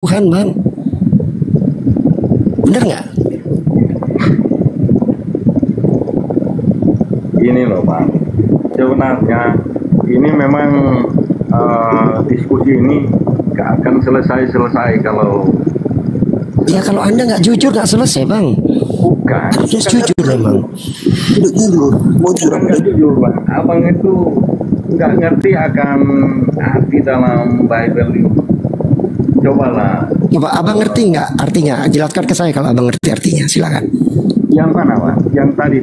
Tuhan, Bang. Bener nggak? Ini loh Bang, sebenarnya ini memang diskusi ini gak akan selesai kalau Ya kalau Anda nggak jujur nggak selesai, Bang. bukan. Harus jujur memang. Jujur, mau jujur. Bukan nggak jujur Bang, abang itu nggak ngerti akan arti dalam Bible ini. Cobalah. Coba abang ngerti nggak artinya? Jelaskan ke saya kalau abang ngerti artinya. Silakan. Yang mana Bang? Yang tadi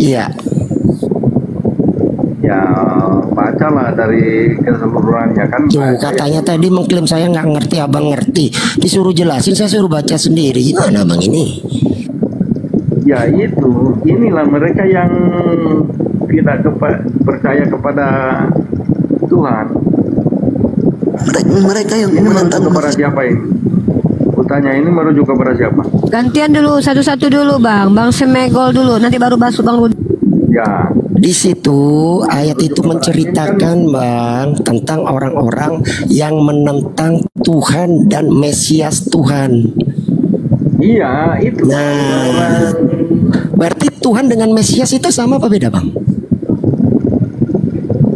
Iya. ya bacalah dari keseluruhannya kan. Tuh, katanya tadi mengklaim saya nggak ngerti, abang ngerti. Disuruh jelasin, saya suruh baca sendiri. Gimana bang ini? Ya itu, inilah mereka yang tidak percaya kepada Tuhan. Mereka yang Ini merujuk menentang kepada siapa ini? Kutanya ini merujuk kepada siapa? Gantian dulu, satu-satu dulu bang. Bang Smegol dulu, nanti baru bahas bang Rudi. Ya, Di situ ayat itu menceritakan bang tentang orang-orang yang menentang Tuhan dan Mesias Tuhan. iya itu. Nah, berarti Tuhan dengan Mesias itu sama apa beda bang?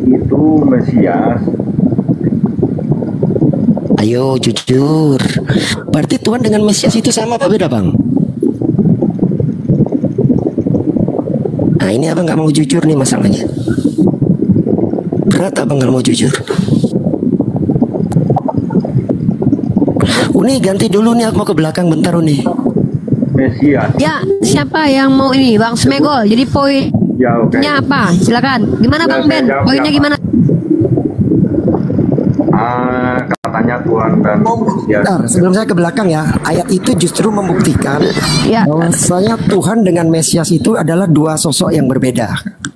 Itu Mesias. Ayo jujur. Berarti Tuhan dengan Mesias itu sama apa beda bang? Nah ini abang nggak mau jujur nih masalahnya. Berat abang nggak mau jujur. Uni ganti dulu nih, aku mau ke belakang bentar Uni. Mesias. Ya, siapa yang mau ini? Bang Smegol. Jadi poinnya Ya oke. apa? Silakan. Gimana Bang Ben? Poinnya gimana? Katanya Tuhan dan Mesias. Bentar, sebelum saya ke belakang ya, ayat itu justru membuktikan Ya. bahwasanya Tuhan dengan Mesias itu adalah dua sosok yang berbeda.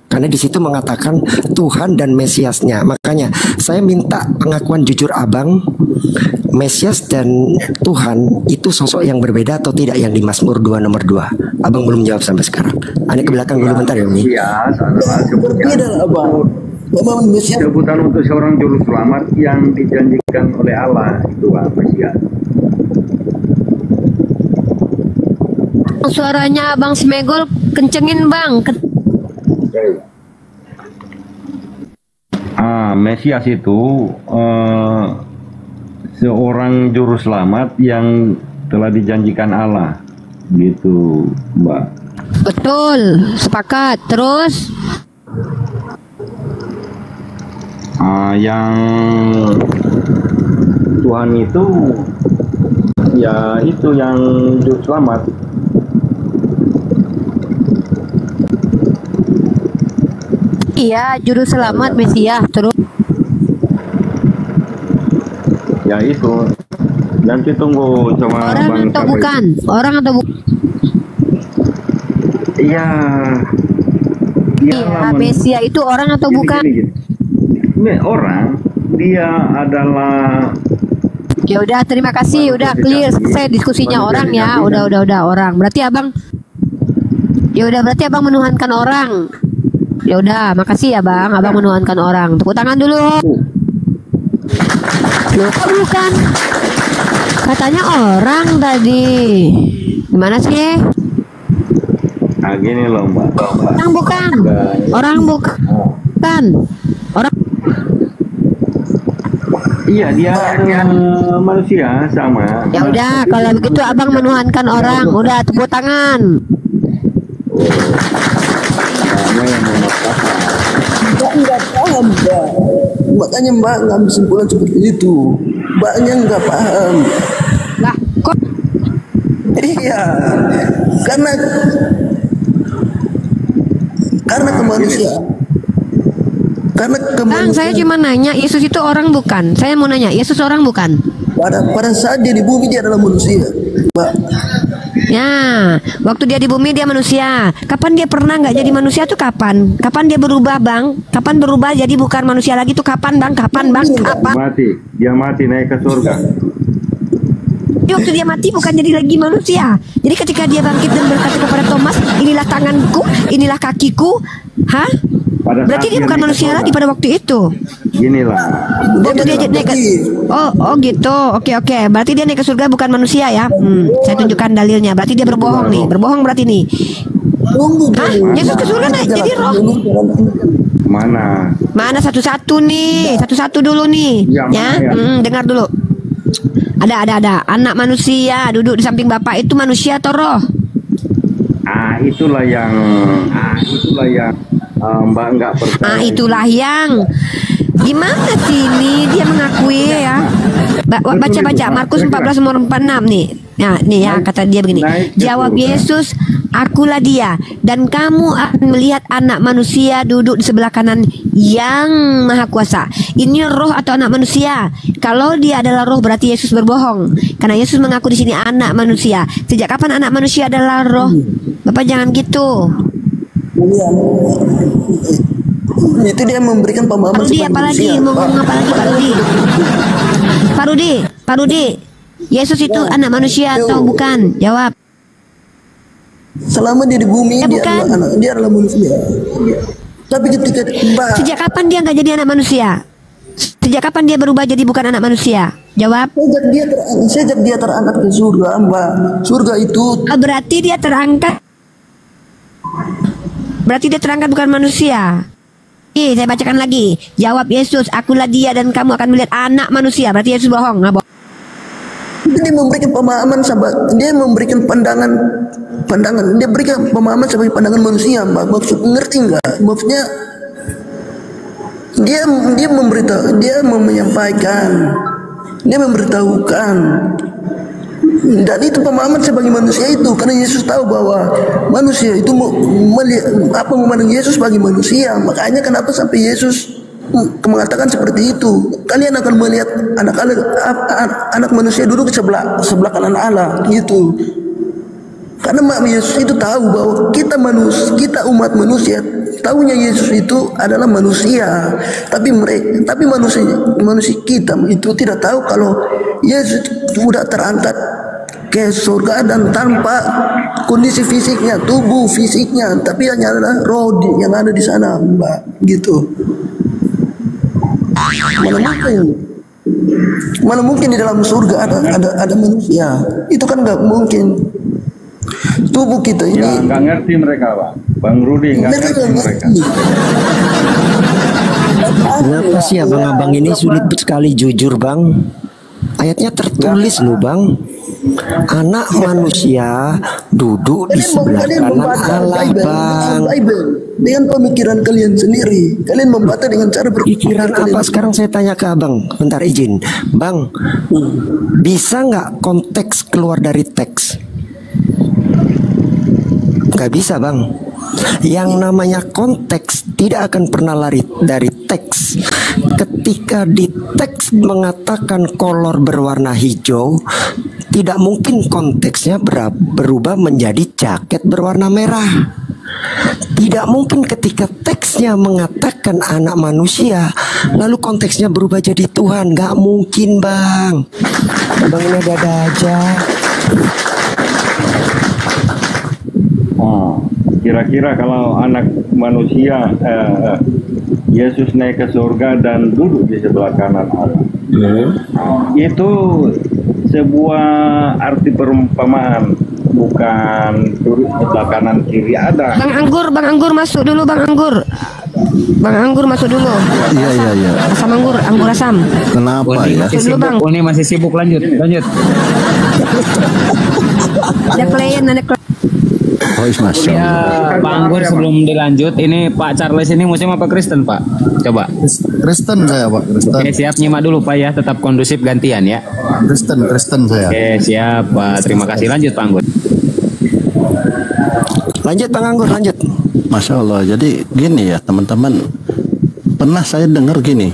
Karena di situ mengatakan Tuhan dan Mesiasnya. Makanya saya minta pengakuan jujur abang, Mesias dan Tuhan itu sosok yang berbeda atau tidak yang di Mazmur 2 nomor 2. Abang belum jawab sampai sekarang. Ani ke belakang dulu bentar ya Uni. Mesias adalah Beda lah abang. Abang Mesias sebutan untuk seorang juru selamat yang dijanjikan oleh Allah, itu Mesias. Suaranya Bang Smegol kencengin bang. Mesias itu seorang juru selamat yang telah dijanjikan Allah, gitu Mbak. Betul, sepakat. Terus? Yang Tuhan itu ya itu yang juru selamat. Iya, juru selamat Mesias. Terus? Ya itu. Nanti tunggu coba Orang Bang atau Kapri. bukan? Orang atau bukan? Iya. Iya, Mesias itu orang atau bukan? Gini. Ini orang, dia adalah Ya udah, terima kasih. Udah clear, selesai diskusinya orang ya. Udah orang. Berarti abang, ya udah berarti abang menuhankan orang. Ya udah, makasih ya bang. Abang menuhankan orang. Tepuk tangan dulu. Loh, kok bukan? Katanya orang tadi. Gimana sih? gini loh Mbak. Orang bukan. Orang bukan. Orang. Iya, dia manusia sama. Ya udah, kalau begitu abang menuhankan orang. Udah, tepuk tangan. Sama yang memaksakan. nggak paham mbak. Makanya mbak ngambil kesimpulan seperti itu. Mbaknya nggak paham. Lah, kok Iya, karena kemanusiaan. Karena Bang, kemanusiaan. saya cuma nanya, Yesus itu orang bukan? Saya mau nanya, Yesus orang bukan? Pada saat dia di bumi dia adalah manusia, mbak. Ya, waktu dia di bumi dia manusia. Kapan dia pernah nggak jadi manusia tuh kapan? Kapan dia berubah bang? Kapan berubah jadi bukan manusia lagi tuh kapan bang? Kapan bang? Kapan? Dia mati naik ke surga. Jadi waktu dia mati bukan jadi lagi manusia. Jadi ketika dia bangkit dan berkata kepada Thomas, inilah tanganku, inilah kakiku. Hah? pada Berarti saat dia bukan naik ke manusia surga. lagi pada waktu itu. Ginilah. Waktu dia naik ke, oh gitu. Oke. Berarti dia naik ke surga bukan manusia ya. Saya tunjukkan dalilnya. Berarti dia berbohong nih. Berbohong berarti nih. Tunggu Hah? dulu. Yesus ke surga naik jadi roh. Mana? Mana satu-satu nih? Satu-satu dulu nih. Ya, Ya, mana ya? dengar dulu. Ada. Anak manusia duduk di samping Bapak itu manusia atau roh? Itulah yang Mbak nggak percaya. Itulah yang gimana sih ini dia mengakui ya. Baca Markus 14 nomor 46 nih. Nah, nih ya kata dia begini. Jawab Yesus, akulah dia dan kamu akan melihat anak manusia duduk di sebelah kanan yang maha kuasa. Ini roh atau anak manusia? Kalau dia adalah roh berarti Yesus berbohong. Karena Yesus mengaku di sini anak manusia. Sejak kapan anak manusia adalah roh? Bapak jangan gitu. Itu dia memberikan pemahaman Parudi sebagai apalagi manusia, mau Pak. ngomong apa lagi Parudi. Yesus itu anak manusia atau bukan? Jawab. Selama dia di bumi Ya, dia bukan. adalah anak, dia adalah manusia. Tapi ketika Mbak, Sejak kapan dia nggak jadi anak manusia? Sejak kapan dia berubah jadi bukan anak manusia? Jawab. sejak dia terangkat ke surga, Mbak. Surga itu Berarti dia terangkat. Berarti dia terangkat bukan manusia. Saya bacakan lagi. Jawab Yesus, akulah dia dan kamu akan melihat anak manusia. Berarti Yesus bohong. Nggak bohong. dia memberikan pemahaman sahabat, dia memberikan pandangan, dia berikan pemahaman sebagai pandangan manusia, Mbak. Maksud ngerti nggak? Maksudnya dia memberitahu, dia menyampaikan, dia memberitahukan, dan itu pemahaman sebagai manusia itu karena Yesus tahu bahwa manusia itu memandang Yesus sebagai manusia. Makanya kenapa sampai Yesus mengatakan seperti itu, kalian akan melihat anak manusia duduk di sebelah kanan Allah gitu. Karena Yesus itu tahu bahwa kita umat manusia, tahunya Yesus itu adalah manusia, tapi manusia kita itu tidak tahu kalau Yesus sudah terangkat ke surga dan tanpa kondisi fisiknya, tubuh fisiknya, tapi hanya adalah roh yang ada di sana, Mbak, gitu. Mana mungkin di dalam surga ada manusia? Itu kan nggak mungkin. Tubuh kita ini. Ya, nggak ngerti mereka, Pak. Bang Rudi nggak ngerti mereka. Kenapa sih abang-abang ini sulit sekali jujur, Bang? Ayatnya tertulis loh, Bang. Anak manusia duduk di sebelah kanan Allah, Bang. Dengan pemikiran kalian sendiri, kalian membaca dengan cara berpikir Pikiran kalian. apa? Sekarang saya tanya ke abang. Bentar izin, Bang. Bisa nggak konteks keluar dari teks? Nggak bisa, Bang. Yang namanya konteks tidak akan pernah lari dari teks. Ketika di teks mengatakan kolor berwarna hijau, tidak mungkin konteksnya berubah menjadi jaket berwarna merah. Tidak mungkin ketika teksnya mengatakan anak manusia, lalu konteksnya berubah jadi Tuhan. Nggak mungkin, Bang. Abang ini ada aja. Kira-kira kalau anak manusia Yesus naik ke surga dan duduk di sebelah kanan Allah, itu sebuah arti perumpamaan, bukan duduk sebelah kanan kiri ada. Bang Anggur masuk dulu, Bang Anggur masuk dulu. Iya. Asam anggur asam. Kenapa ya? Masuk dulu, Bang. Ini masih sibuk, lanjut. Ada klien. Oh, Masya Ya, Allah. Pak Anggur sebelum dilanjut, ini Pak Charles ini Muslim apa Kristen, Pak? Coba. Kristen saya, Pak. Kristen. Oke, siap, nyimak dulu Pak ya, tetap kondusif gantian ya. Kristen saya. Oke, siap Pak. Terima kasih. Lanjut Pak Anggur. Lanjut, Bang Anggur, lanjut. Masya Allah. Jadi gini ya teman-teman, pernah saya dengar gini,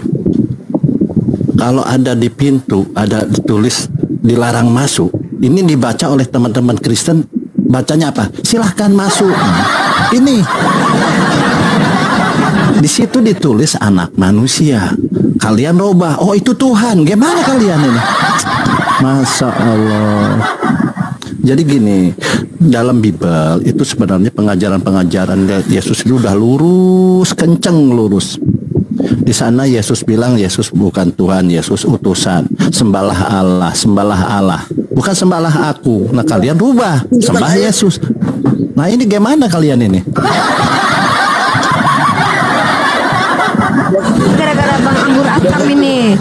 kalau ada di pintu ada ditulis dilarang masuk, ini dibaca oleh teman-teman Kristen, bacanya apa? Silahkan masuk. Ini di situ ditulis anak manusia. Kalian robah, oh itu Tuhan. Gimana kalian ini? Masya Allah. Jadi gini, dalam Bible itu sebenarnya pengajaran-pengajaran Yesus itu udah lurus, kenceng lurus. Di sana Yesus bilang Yesus bukan Tuhan, Yesus utusan. Sembahlah Allah. Bukan sembahlah aku. Nah kalian rubah, sembah Yesus. Nah ini gimana kalian ini? Gara-gara Bang Anggur Asam ini.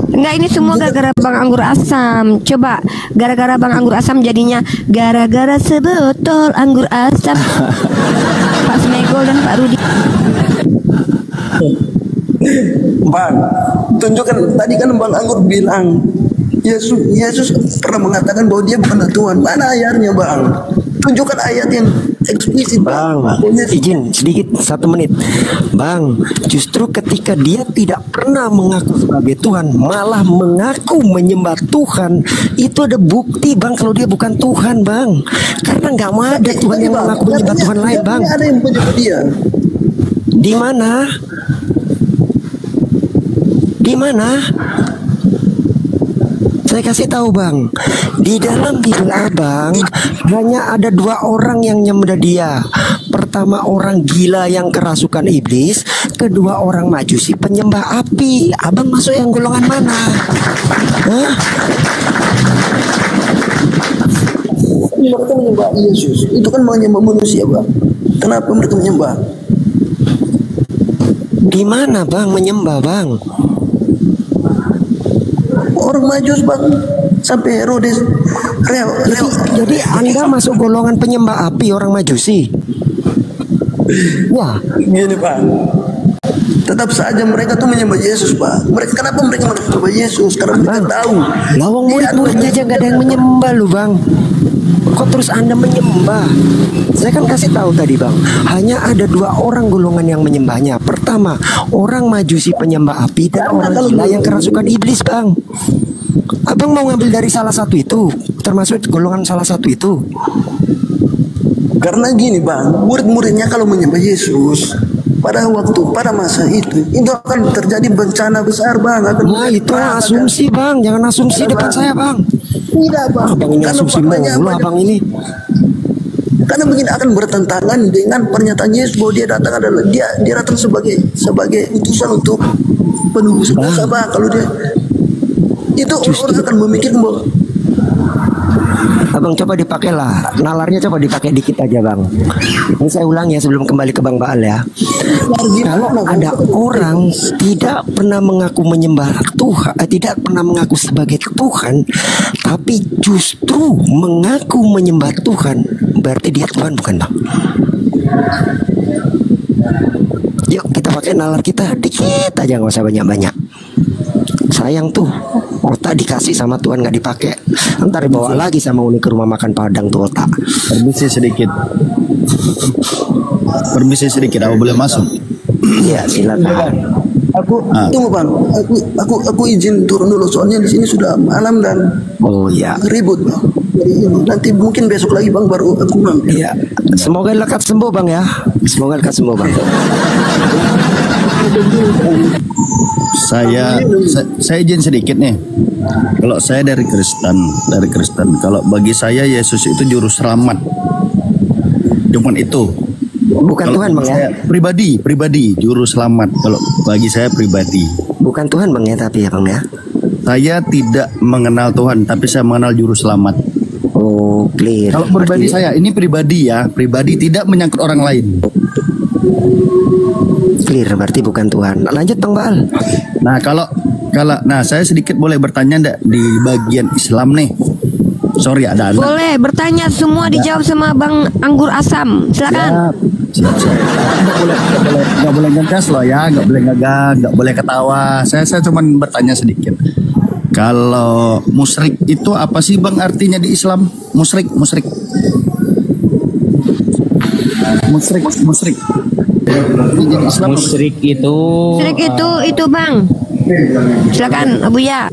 Enggak, ini semua gara-gara Bang Anggur Asam. Coba, gara-gara Bang Anggur Asam jadinya gara-gara sebotol anggur asam. Pak Smegol dan Pak Rudi. Bang, tunjukkan tadi kan Bang Anggur bilang Yesus pernah mengatakan bahwa dia bukan Tuhan. Mana ayatnya, Bang? Tunjukkan ayat yang eksplisit, Bang, izin sedikit 1 menit. Bang, justru ketika dia tidak pernah mengaku sebagai Tuhan, malah mengaku menyembah Tuhan, itu ada bukti, Bang, kalau dia bukan Tuhan, Bang. Karena nggak ada Tuhan yang mengaku menyembah Tuhan lain, Bang. Ada yang menyembah dia. Di mana? Di mana? Saya kasih tahu, Bang. Di dalam Bible Abang hanya ada 2 orang yang nyembah dia. Pertama orang gila yang kerasukan iblis, kedua orang majusi penyembah api. Abang masuk yang golongan mana? Hah? Mereka menyembah Yesus. Itu kan menyembah manusia, Bang. Kenapa mereka menyembah? Di mana, Bang, menyembah, Bang? Orang Majus, Bang, sampai Herodes Jadi Anda masuk golongan penyembah api, orang majusi. Wah, gini, Bang. Tetap saja mereka tuh menyembah Yesus, Pak. Kenapa mereka menyembah Yesus? Karena mereka tahu. lawang murid-muridnya aja nggak ada yang menyembah lu, Bang. Kok terus Anda menyembah? Saya kan kasih tahu tadi, Bang. Hanya ada 2 orang golongan yang menyembahnya. Pertama, orang majusi penyembah api dan orang gila yang kerasukan iblis, Bang. Abang mau ngambil dari salah satu itu, termasuk golongan salah satu itu. Karena gini, Bang, murid-muridnya kalau menyembah Yesus pada masa itu akan terjadi bencana besar, Bang. Nah, itu asumsi, Bang. Jangan asumsi depan saya, Bang. Tidak, Bang. Abang ini asumsi mulu, Abang ini. Karena begini akan bertentangan dengan pernyataan Yesus bahwa dia datang adalah dia datang sebagai utusan untuk penebus dosa, Bang. Kalau dia itu orang akan memikirkan bahwa Abang coba dipakailah nalarnya, coba dipakai dikit aja, Bang. Ini saya ulang ya sebelum kembali ke Bang Baal ya. Kalau ada orang tidak pernah mengaku menyembah Tuhan, tidak pernah mengaku sebagai Tuhan, tapi justru mengaku menyembah Tuhan, berarti dia Tuhan, bukan, Bang? Yuk kita pakai nalar kita dikit aja, nggak usah banyak-banyak. Sayang tuh otak dikasih sama Tuhan nggak dipakai, ntar dibawa lagi sama Uni ke rumah makan Padang tuh otak. Permisi sedikit, aku boleh masuk? Iya, silakan. Tunggu, Bang. Aku izin turun dulu soalnya di sini sudah malam dan ribut, Bang. Jadi nanti mungkin besok lagi, Bang, baru aku mampir. Iya. Semoga lekas sembuh, Bang ya. Semoga lekas sembuh, Bang. Saya izin sedikit nih. Kalau saya dari Kristen, kalau bagi saya Yesus itu juru selamat. Cuman itu. Bukan kalau Tuhan, Bang saya, ya. Pribadi juru selamat. Kalau bagi saya pribadi. Bukan Tuhan, Bang ya, tapi ya, Bang ya. Saya tidak mengenal Tuhan, tapi saya mengenal juru selamat. Oh, clear. Kalau pribadi saya, ini pribadi tidak menyangkut orang lain. Clear, berarti bukan Tuhan. Lanjut, Bang Baal. Nah, saya sedikit boleh bertanya enggak di bagian Islam nih? Sorry, ada anak. Boleh bertanya, semua dijawab sama Bang Anggur Asam. Silakan. Siap. Nggak boleh ngegas loh ya, nggak boleh ngegas, nggak boleh ketawa. Saya cuma bertanya sedikit. Kalau musyrik itu apa sih, Bang, artinya di Islam? Musyrik. Musyrik itu Bang. Silakan Abu Ya.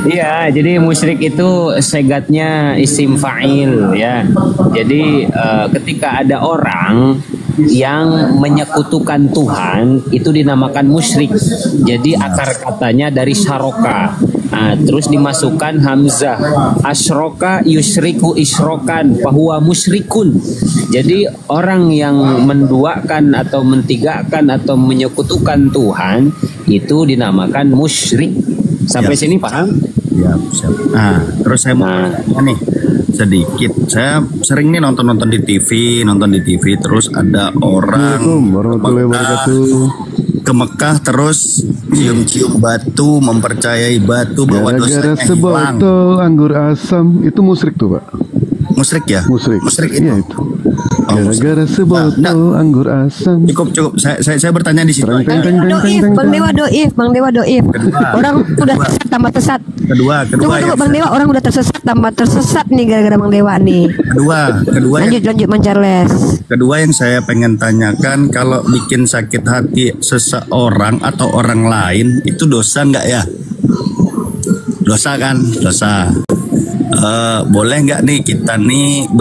Iya, jadi musyrik itu segatnya isim fa'il ya. Jadi ketika ada orang yang menyekutukan Tuhan itu dinamakan musyrik. Jadi akar katanya dari saroka. Terus dimasukkan hamzah. Asyroka yusriku isrokan fahuwa musyrikun. Jadi orang yang menduakan atau mentigakan atau menyekutukan Tuhan itu dinamakan musyrik. Sampai sini paham? Ya, siap. Nah, terus saya mau tanya nih sedikit. Saya sering nih nonton di TV, terus ada orang ke Mekah terus cium-cium batu, mempercayai batu bahwa dosanya hilang. Sebotol anggur asam itu musyrik tuh, Pak. Musyrik ya? Musyrik itu. Iya itu. Gara-gara sebotol anggur asam. Cukup. Saya bertanya di situ. Bang Dewa doif. Orang udah tersesat tambah tersesat. Kedua Tunggu Bang Dewa, orang udah tersesat tambah tersesat nih gara-gara Bang Dewa nih. Kedua. Lanjut Bang Charles. Kedua yang saya pengen tanyakan, kalau bikin sakit hati seseorang atau orang lain itu dosa nggak ya? Dosa kan? Dosa. Boleh nggak nih kita nih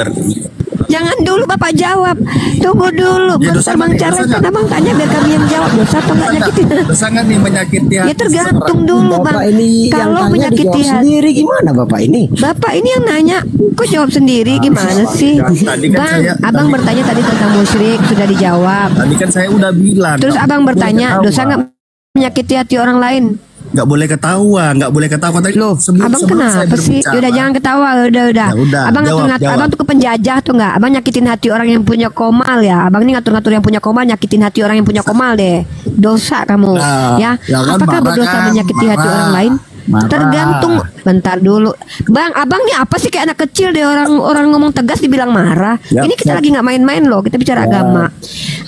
Jangan dulu Bapak jawab. Tunggu dulu. Ya, Bentar Bang Charles, kan Abang tanya biar kami yang jawab. Dosa atau nggak nyakitin? Dosa nggak nih menyakiti hati? Ya tergantung dulu Bang. Bapak ini yang Kalau tanya menyakiti dijawab hati, sendiri gimana Bapak ini? Bapak ini yang nanya, kok jawab sendiri gimana sih? Tadi kan Bang, Abang bertanya tadi tentang musyrik sudah dijawab. Tadi kan saya udah bilang. Terus Abang bertanya, dosa nggak menyakiti hati orang lain? Nggak boleh ketawa tadi. Loh, Abang kenapa sih? Udah jangan ketawa, udah. Ya udah, Abang jawab. Abang tuh ke penjajah tuh nggak? Abang nyakitin hati orang yang punya komal ya. Abang ini ngatur-ngatur yang punya komal, nyakitin hati orang yang punya komal deh. Dosa kamu, ya. Jangan Apakah marah, berdosa kan? menyakiti hati orang lain? Marah. Tergantung. Bentar dulu, Bang. Abang nih apa sih kayak anak kecil deh, orang ngomong tegas dibilang marah. Ini kita lagi nggak main-main loh. Kita bicara agama.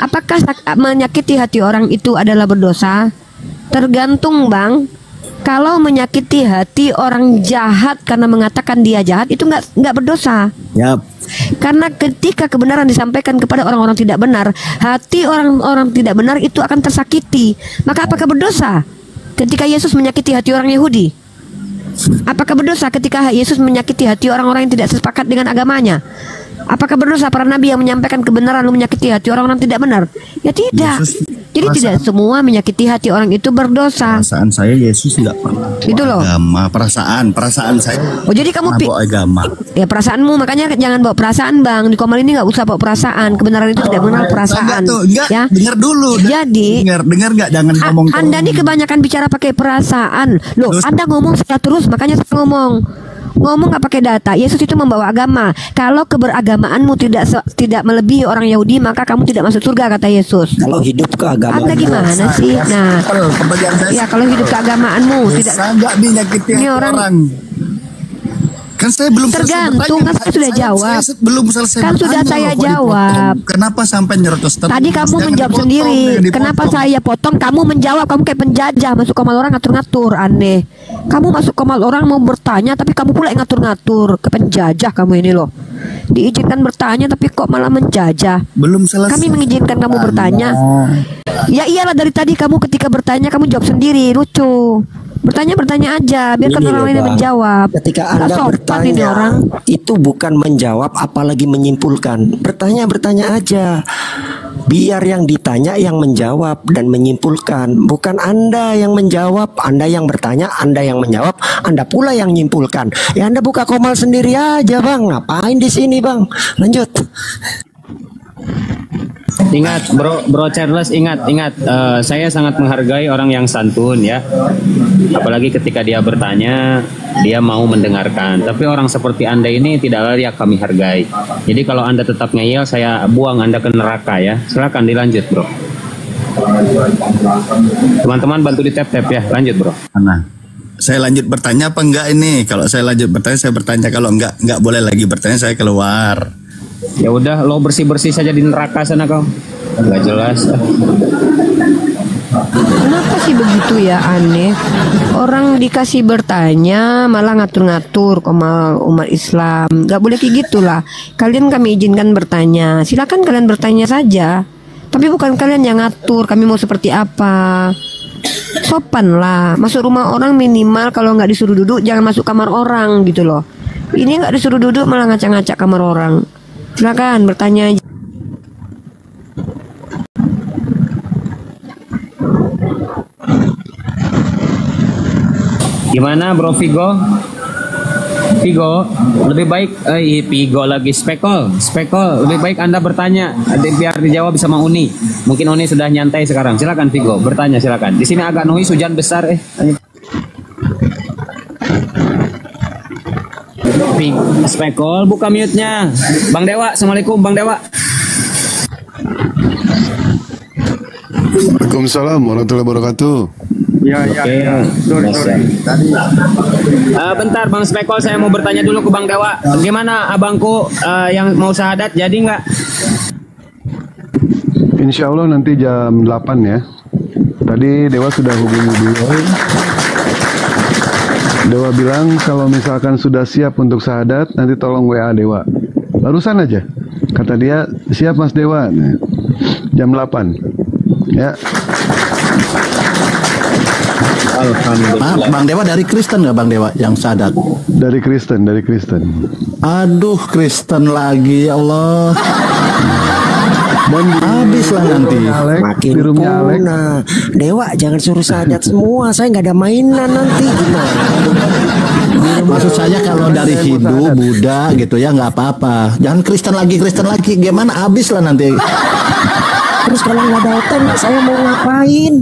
Apakah menyakiti hati orang itu adalah berdosa? Tergantung, Bang. Kalau menyakiti hati orang jahat karena mengatakan dia jahat, itu nggak berdosa. Yap. Karena ketika kebenaran disampaikan kepada orang-orang tidak benar, hati orang-orang tidak benar itu akan tersakiti. Maka apakah berdosa ketika Yesus menyakiti hati orang Yahudi? Apakah berdosa ketika Yesus menyakiti hati orang-orang yang tidak sepakat dengan agamanya? Apakah berdosa para nabi yang menyampaikan kebenaran lalu menyakiti hati orang-orang tidak benar? Ya tidak. Jadi tidak semua menyakiti hati orang itu berdosa. Perasaan saya Yesus nggak pernah Itu loh. agama. Perasaan saya. Oh jadi kamu bawa agama. Ya perasaanmu, makanya jangan bawa perasaan Bang. Di Komal ini nggak usah bawa perasaan. Kebenaran itu tidak mengenal perasaan. Enggak, Ya. dengar dulu. Jadi dengar nggak, jangan ngomong. Anda nih kebanyakan bicara pakai perasaan. Loh, Anda ngomong salah terus, makanya saya ngomong nggak pakai data. Yesus itu membawa agama. Kalau keberagamaanmu tidak melebihi orang Yahudi, maka kamu tidak masuk surga, kata Yesus. Kalau hidup keagamaan Anda gimana sih? Nah, ya kalau hidup keagamaanmu tidak nggak menyakiti ini orang. Kan saya belum Tergantung, kan saya sudah jawab. Saya belum selesai. Kan sudah bertanya saya loh, kok jawab. dipotong. Kenapa sampai nyerocos terus? Tadi kamu Jangan menjawab dipotong, sendiri. jangan dipotong. Kenapa saya potong? Kamu menjawab. Kamu kayak penjajah. Masuk komal orang ngatur-ngatur. Aneh. Kamu masuk komal orang mau bertanya, tapi kamu pula yang ngatur-ngatur. Ke penjajah kamu ini loh. Diizinkan bertanya, tapi kok malah menjajah. Belum selesai. Kami mengizinkan kamu bertanya. Ya iyalah, dari tadi kamu ketika bertanya kamu jawab sendiri. Lucu. Bertanya aja, biarkan Ini orang loh, lain yang Bang. menjawab. Ketika Nggak Anda sopan ini bertanya, orang. itu bukan menjawab apalagi menyimpulkan. Bertanya aja. Biar yang ditanya yang menjawab dan menyimpulkan. Bukan Anda yang menjawab, Anda yang bertanya, Anda yang menjawab, Anda pula yang menyimpulkan. Ya Anda buka komal sendiri aja Bang. Ngapain di sini Bang? Lanjut. Ingat bro Charles, ingat saya sangat menghargai orang yang santun ya. Apalagi ketika dia bertanya, dia mau mendengarkan. Tapi orang seperti Anda ini tidak layak kami hargai. Jadi kalau Anda tetap ngeyel, saya buang Anda ke neraka ya. Silakan dilanjut bro. Teman-teman bantu di tap ya, lanjut bro. Nah, saya lanjut bertanya apa enggak ini? Kalau saya lanjut bertanya, saya bertanya. Kalau enggak boleh lagi bertanya, saya keluar. Ya udah, lo bersih saja di neraka sana kau. Nggak jelas. Kenapa sih begitu ya, aneh. Orang dikasih bertanya malah ngatur-ngatur komal umat Islam. Gak boleh kayak gitulah. Kalian kami izinkan bertanya. Silakan kalian bertanya saja. Tapi bukan kalian yang ngatur kami mau seperti apa. Sopan lah. Masuk rumah orang minimal kalau nggak disuruh duduk jangan masuk kamar orang gitu loh. Ini nggak disuruh duduk malah ngacak-ngacak kamar orang. Silakan bertanya aja. Gimana Bro Vigo? Vigo, lebih baik Vigo lagi Spekol, lebih baik Anda bertanya biar dijawab sama Uni. Mungkin Uni sudah nyantai sekarang. Silakan Vigo, bertanya silakan. Di sini agak noise, hujan besar Spekol, buka mute-nya. Bang Dewa, Assalamualaikum Bang Dewa. Waalaikumsalam warahmatullahi wabarakatuh. Ya. Sorry. Bentar Bang Spekol, saya mau bertanya dulu ke Bang Dewa. Gimana abangku yang mau syahadat jadi nggak? Insya Allah nanti jam 8 ya. Tadi Dewa sudah hubungi beliau. Dewa bilang kalau misalkan sudah siap untuk syahadat, nanti tolong WA Dewa. Barusan aja. Kata dia, siap Mas Dewa. Nah, jam 8. Ya. Alhamdulillah. Bang Dewa dari Kristen nggak Bang Dewa yang syahadat? Dari Kristen. Aduh, Kristen lagi, ya Allah. Dan habislah nanti. Makin di rumahnya Alex. Nah, Dewa jangan suruh syahadat semua. Saya nggak ada mainan nanti. Gimana? Maksud saya kalau dari Hindu, Buddha gitu ya nggak apa-apa. Jangan Kristen lagi. Gimana? Habislah nanti. Terus kalau nggak datang, saya mau ngapain?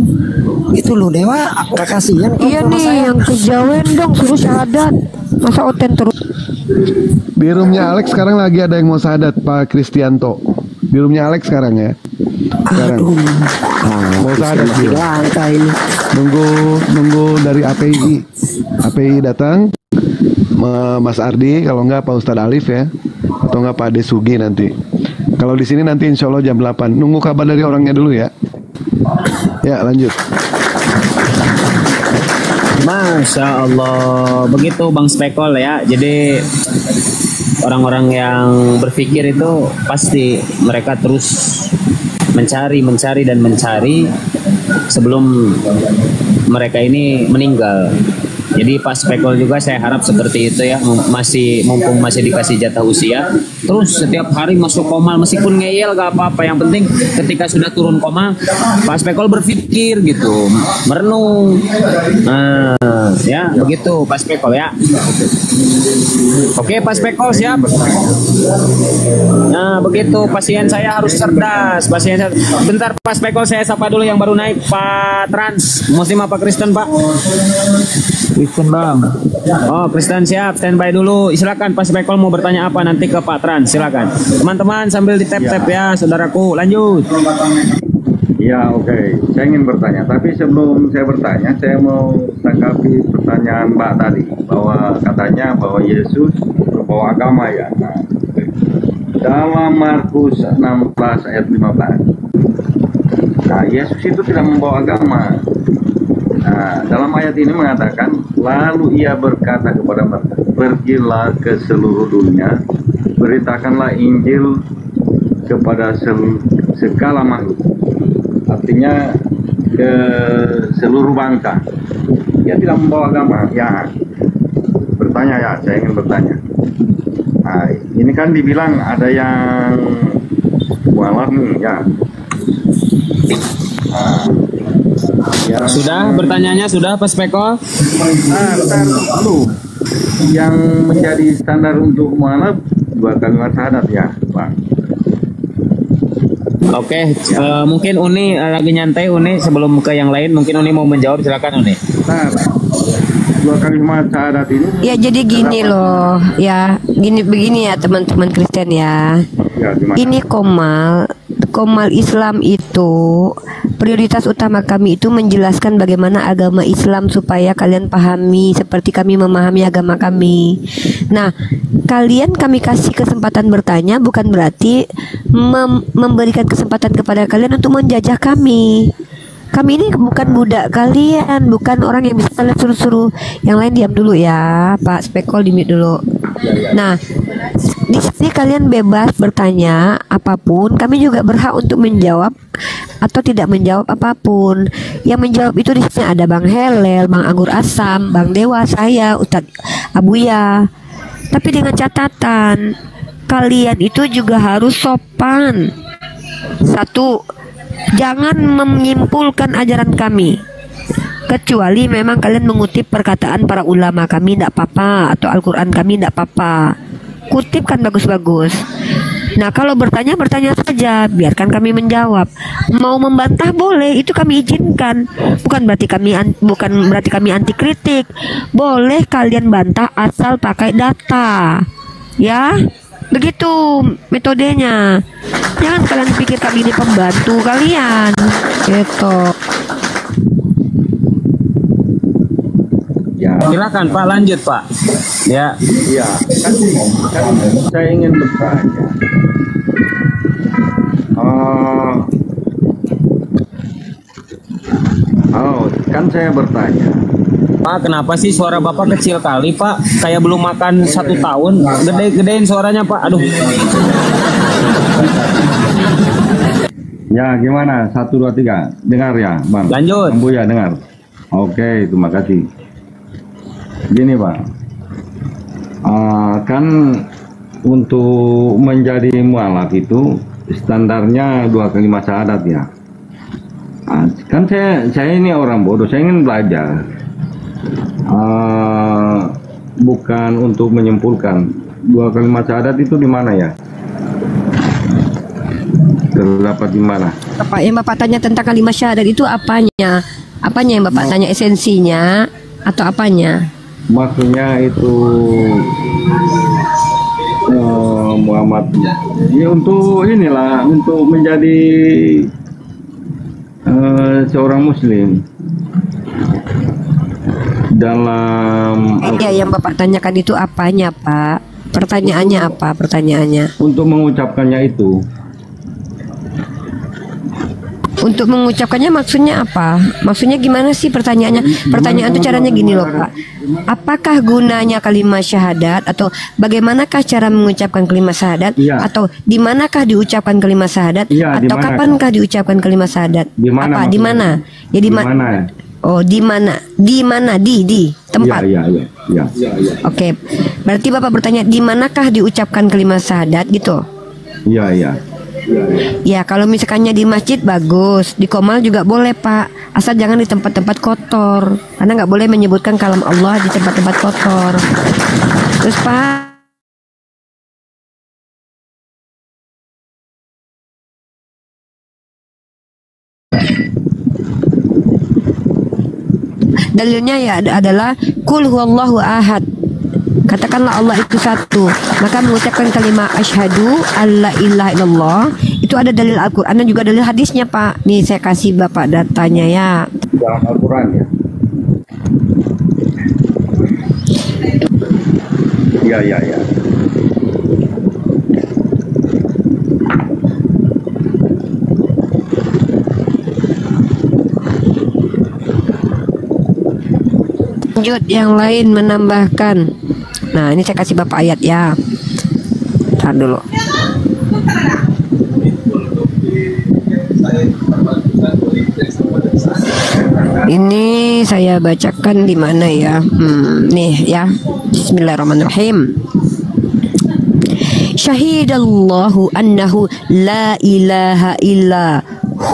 Itu loh Dewa, nggak kasihan kok Iya sama nih, saya. yang kejawen dong suruh syahadat. Masa oten terus? Di roomnya Alex sekarang lagi ada yang mau syahadat, Pak Kristianto. Di roomnya Alex sekarang ya. Sekarang. Mau syahadat dia. Langka ini. Nunggu dari API datang. Mas Ardi, kalau nggak Pak Ustadz Alif ya, atau nggak Pak Ade Sugi nanti. Kalau di sini nanti insya Allah jam 8. Nunggu kabar dari orangnya dulu ya. Ya lanjut. Masya Allah, begitu Bang Spekol ya. Jadi orang-orang yang berpikir itu pasti mereka terus mencari sebelum mereka ini meninggal. Jadi Pak Spekol juga saya harap seperti itu ya, mumpung masih dikasih jatah usia, terus setiap hari masuk komal meskipun ngeyel gak apa-apa, yang penting ketika sudah turun komal Pak Spekol berpikir gitu, merenung. Nah, ya begitu Pak Spekol ya. Oke Pak Spekol siap. Nah begitu, pasien saya harus cerdas. Bentar Pak Spekol, saya sapa dulu yang baru naik, Pak Trans, Muslim apa Kristen Pak? Kristen Bang. Oh Kristen, siap, standby dulu. Silakan Pak Spekol mau bertanya apa nanti ke Pak Trans, silakan. Teman-teman sambil di tap-tap ya saudaraku, lanjut. Ya oke. Saya ingin bertanya, tapi sebelum saya bertanya, saya mau tanggapi pertanyaan Mbak tadi, bahwa katanya bahwa Yesus berbawa agama ya. Nah, dalam Markus 16 ayat 15, nah Yesus itu tidak membawa agama. Nah, dalam ayat ini mengatakan, lalu ia berkata kepada mereka, pergilah ke seluruh dunia, beritakanlah Injil kepada segala makhluk. Artinya ke seluruh bangsa. Dia tidak membawa agama. Ya, bertanya ya, saya ingin bertanya. Nah, ini kan dibilang ada yang mualaf nih, ya. Nah, ya. Sudah pertanyaannya sudah Pak Spekol? Bentar dulu. Yang menjadi standar untuk mualaf 2 kalimat syahadat ya, Pak. Oke, mungkin Uni lagi nyantai. Uni sebelum ke yang lain, mungkin Uni mau menjawab, silakan Uni. Nah, 2 kalimat syahadat ini. Ya jadi gini loh, ya begini ya teman-teman Kristen ya. Ya, gimana? Ini Komal Islam itu prioritas utama kami itu menjelaskan bagaimana agama Islam supaya kalian pahami seperti kami memahami agama kami. Nah, kami kasih kesempatan bertanya bukan berarti memberikan kesempatan kepada kalian untuk menjajah kami. Kami ini bukan budak kalian, bukan orang yang bisa kalian suruh-suruh. Yang lain diam dulu ya, Pak Spekol di mute dulu. Nah, di sini kalian bebas bertanya apapun. Kami juga berhak untuk menjawab atau tidak menjawab apapun. Yang menjawab itu di sini ada Bang Helel, Bang Anggur Asam, Bang Dewa, saya, Ustadz Abuya. Tapi dengan catatan, kalian itu juga harus sopan. Satu, jangan menyimpulkan ajaran kami. Kecuali memang kalian mengutip perkataan para ulama, kami tidak apa-apa, atau Al-Quran kami tidak apa-apa. Kutip kan bagus-bagus. Nah kalau bertanya, bertanya saja, biarkan kami menjawab. Mau membantah boleh, itu kami izinkan. Bukan berarti kami anti kritik. Boleh kalian bantah asal pakai data. Ya, begitu metodenya. Jangan kalian pikir kami ini pembantu kalian. Gitu. Ya, Silakan Pak, lanjut Pak. Ya. ya kan saya ingin bertanya. Kan saya bertanya. Pak, kenapa sih suara Bapak kecil kali Pak? Kayak belum makan 1 tahun. Gedein suaranya Pak. Aduh. Ya gimana? 1, 2, 3. Dengar ya Bang. Lanjut. Bang Buya dengar. Oke, terima kasih. Gini Pak. Kan untuk menjadi mualaf itu standarnya 2 kalimat syahadat ya. Kan saya ini orang bodoh, saya ingin belajar. Bukan untuk menyimpulkan. 2 kalimat syahadat itu di mana ya? Terdapat di mana? Apa yang Bapak tanya tentang kalimat syahadat itu apanya? Apanya yang Bapak tanya, esensinya atau apanya? Maksudnya itu Muhammad ya untuk inilah, untuk menjadi seorang muslim dalam Ya, yang Bapak tanyakan itu apanya, Pak? Pertanyaannya apa? Pertanyaannya. untuk mengucapkannya itu. Untuk mengucapkannya maksudnya apa? Maksudnya gimana sih pertanyaannya? Pertanyaan itu caranya gini loh Pak. Apakah gunanya kalimat syahadat, atau bagaimanakah cara mengucapkan kalimat syahadat? Iya. Atau di manakah diucapkan kalimat syahadat? Iya, di atau mana, kapankah diucapkan kalimat syahadat? Di mana Apa? Di maksudnya? mana? Ya di Di mana? mana? Oh, di mana? Di mana? Di tempat. Iya. Oke. Berarti Bapak bertanya di manakah diucapkan kalimat syahadat gitu? Iya. Ya, kalau misalkannya di masjid bagus, di komal juga boleh Pak, asal jangan di tempat-tempat kotor, karena nggak boleh menyebutkan kalam Allah di tempat-tempat kotor. Terus Pak, dalilnya ya adalah kul huwallahu ahad. Katakanlah Allah itu satu. Maka mengucapkan kalimat asyhadu alla ilaha illallah itu ada dalil Al-Qur'an dan juga dalil hadisnya, Pak. Nih saya kasih Bapak datanya ya. Dalam Al-Quran ya. Iya. Lanjut yang lain menambahkan. Nah, ini saya kasih Bapak ayat ya. Tahan dulu. Ini saya bacakan di mana ya? Nih ya. Bismillahirrahmanirrahim. Syahidallahu annahu la ilaha illa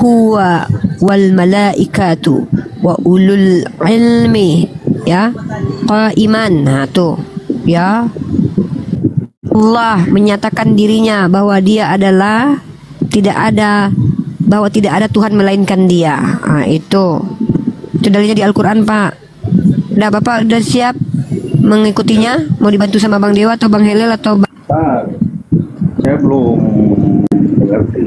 huwa wal malaikatu wa ulul ilmi ya qaiman. Nah tuh ya, Allah menyatakan dirinya bahwa dia adalah bahwa tidak ada Tuhan melainkan dia. Nah, itu dalilnya di Al-Quran, Pak. Udah Bapak udah siap mengikutinya? Mau dibantu sama Bang Dewa atau Bang Helel atau Saya belum mengerti.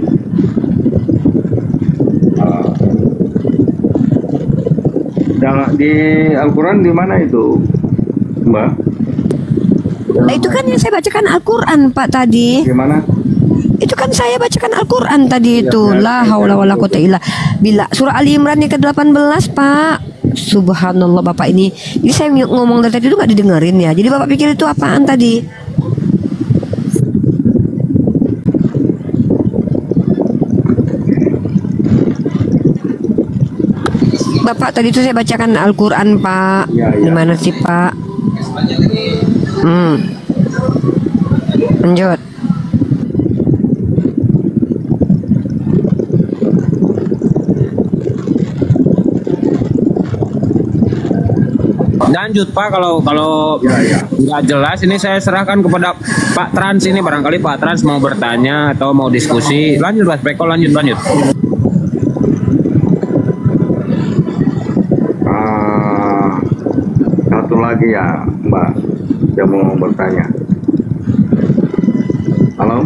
Di Al-Quran di mana itu, Mbak? Nah, itu kan yang saya bacakan Al-Quran, Pak, tadi. Gimana? Itu kan saya bacakan Al-Quran tadi itu. La haula wala quwata illa billah. Surah Ali Imran yang ke-18, Pak. Subhanallah Bapak ini. Jadi saya ngomong dari tadi itu gak didengerin ya. Jadi Bapak pikir itu apaan tadi? Bapak tadi itu saya bacakan Al-Quran, Pak. Gimana sih, Pak? Lanjut. lanjut Pak, kalau nggak jelas ini saya serahkan kepada Pak Trans ini, barangkali Pak Trans mau bertanya atau mau diskusi. Lanjut Mas Beko, lanjut. Satu lagi ya Mbak, saya mau bertanya. Halo,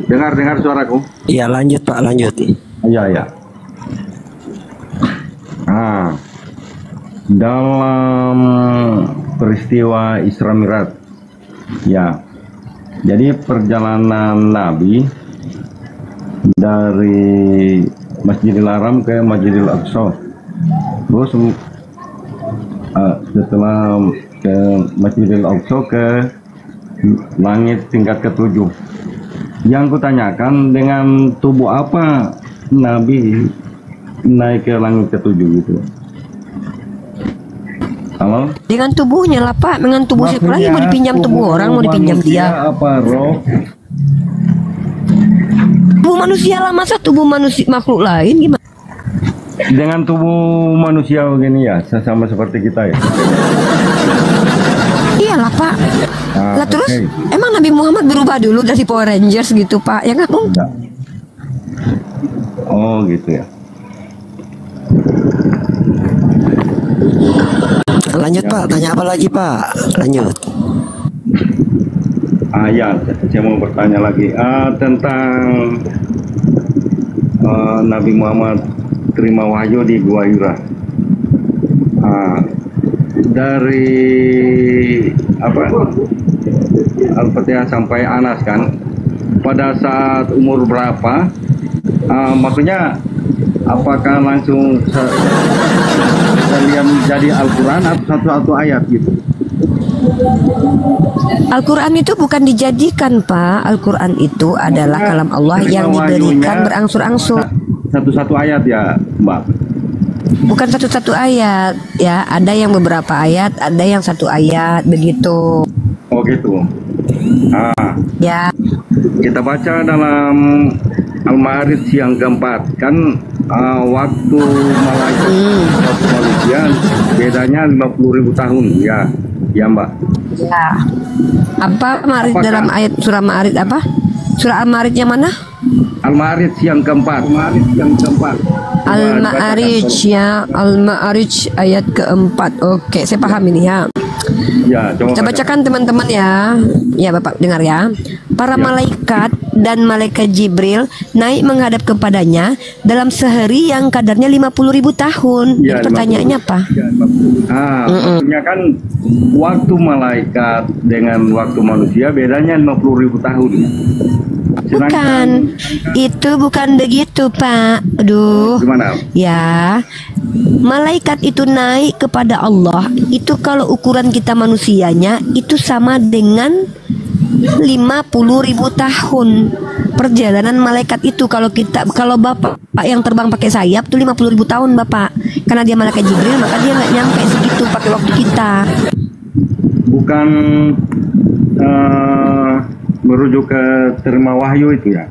dengar suaraku? Iya, lanjut Pak, lanjut. Iya. Dalam peristiwa Isra Mi'raj, ya, jadi perjalanan Nabi dari Masjidil Haram ke Masjidil Aqsa, terus setelah ke Masjidil Aqsa ke langit tingkat ke-7. Yang kutanyakan, dengan tubuh apa Nabi naik ke langit ke-7 gitu? Halo? Dengan tubuhnya lah Pak, dengan tubuh siapa lagi, mau dipinjam tubuh orang, mau dipinjam dia. Apa roh? Tubuh manusia lah, masa tubuh manusia makhluk lain gimana? Dengan tubuh manusia begini ya, sama seperti kita ya. Iyalah Pak. Lah terus emang Nabi Muhammad berubah dulu dari Power Rangers gitu Pak? Ya nggak mungkin. Oh gitu ya. Lanjut Pak, tanya apa lagi Pak? Lanjut. Ya, saya mau bertanya lagi tentang Nabi Muhammad terima wahyu di Gua Hira. Dari Al-Fatihah sampai Anas kan, pada saat umur berapa? Maksudnya apakah langsung kalian menjadi Al-Quran atau satu-satu ayat gitu? Al-Quran itu bukan dijadikan Pak. Al-Quran itu adalah kalam Allah yang diberikan berangsur-angsur. Satu-satu ayat ya Mbak? Bukan satu-satu ayat ya, ada yang beberapa ayat, ada yang satu ayat begitu. Oh gitu. Ya. Kita baca dalam Al-Ma'arij yang keempat kan, waktu manusia bedanya 50.000 tahun ya Mbak. Ya. Apa Ma'arij dalam ayat surah Ma'arij apa? Surah Al-Ma'arij yang mana? Al-Ma'arij yang keempat. Al-Ma'arij ya, Al-Ma'arij ayat keempat. Oke, saya paham ini ya. Ya, kita bacakan teman-teman ya. Ya Bapak dengar ya. Para malaikat dan malaikat Jibril naik menghadap kepadanya dalam sehari yang kadarnya 50.000 tahun. Ya, jadi pertanyaannya apa? Maksudnya kan waktu malaikat dengan waktu manusia bedanya 50.000 tahun. Bukan, itu bukan begitu Pak. Aduh. Gimana? Ya, malaikat itu naik kepada Allah. Itu kalau ukuran kita manusianya itu sama dengan 50.000 tahun perjalanan malaikat itu. Kalau Bapak yang terbang pakai sayap tuh 50.000 tahun Bapak. Karena dia malaikat Jibril, maka dia nggak nyampe segitu pakai waktu kita. Bukan merujuk ke terima wahyu itu ya?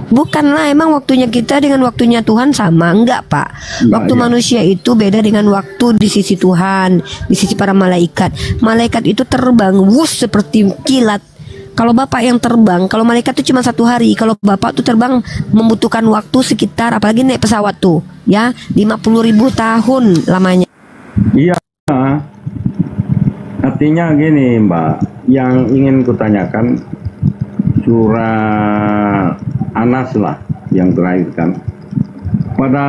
Bukanlah, emang waktunya kita dengan waktunya Tuhan sama? Enggak Pak. Waktu manusia itu beda dengan waktu di sisi Tuhan, di sisi para malaikat. Malaikat itu terbang wus seperti kilat. Kalau Bapak yang terbang, kalau malaikat itu cuma 1 hari. Kalau Bapak tuh terbang membutuhkan waktu sekitar, apalagi naik pesawat tuh ya, 50.000 tahun lamanya. Iya. Artinya gini Mbak, yang ingin kutanyakan surah Anas lah yang terakhir kan, pada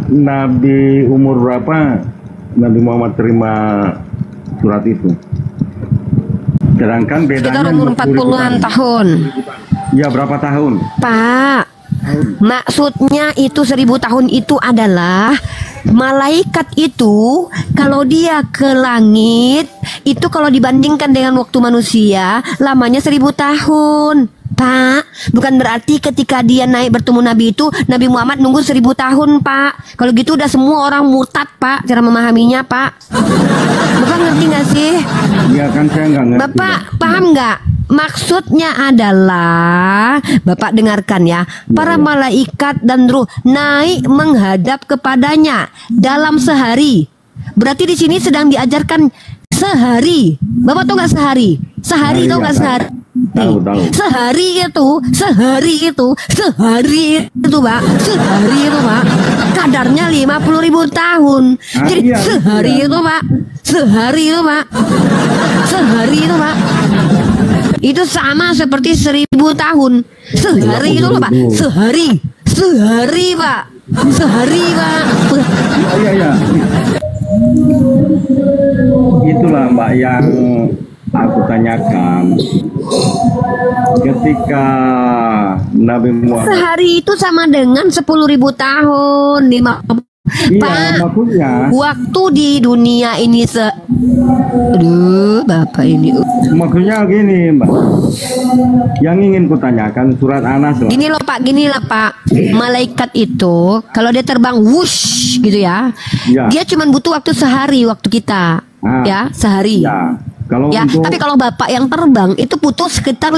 Nabi umur berapa Nabi Muhammad terima surat itu? Sedangkan bedanya sekitar umur 40-an tahun. Ya, berapa tahun? Pak, maksudnya itu 1000 tahun itu adalah malaikat itu kalau dia ke langit itu kalau dibandingkan dengan waktu manusia lamanya 1000 tahun Pak. Bukan berarti ketika dia naik bertemu Nabi itu Nabi Muhammad nunggu 1000 tahun Pak. Kalau gitu udah semua orang murtad Pak, cara memahaminya Pak. Bapak ngerti gak sih? Ya kan saya nggak ngerti. Bapak paham nggak? Maksudnya adalah Bapak dengarkan ya, para malaikat dan ruh naik menghadap kepadanya dalam sehari. Berarti di sini sedang diajarkan sehari. Bapak tahu nggak sehari? Sehari tahu nggak sehari? Tahu. Sehari itu, Pak, kadarnya 50.000 tahun. Jadi iya, sehari itu, Pak, itu sama seperti 1000 tahun. Sehari itu loh, Pak, sehari, Pak, Iya. Itulah Mbak yang aku tanyakan. Ketika Nabi Muhammad Sehari itu sama dengan 10.000 tahun. Pak, maksudnya waktu di dunia ini Aduh, Bapak ini. maksudnya gini Mbak. Yang ingin kutanyakan surat Anas lah. Gini loh Pak. Malaikat itu kalau dia terbang wush gitu ya. Ya. Dia cuma butuh waktu sehari waktu kita. Ya, sehari. Ya. Kalau Ya, untuk tapi kalau Bapak yang terbang itu butuh sekitar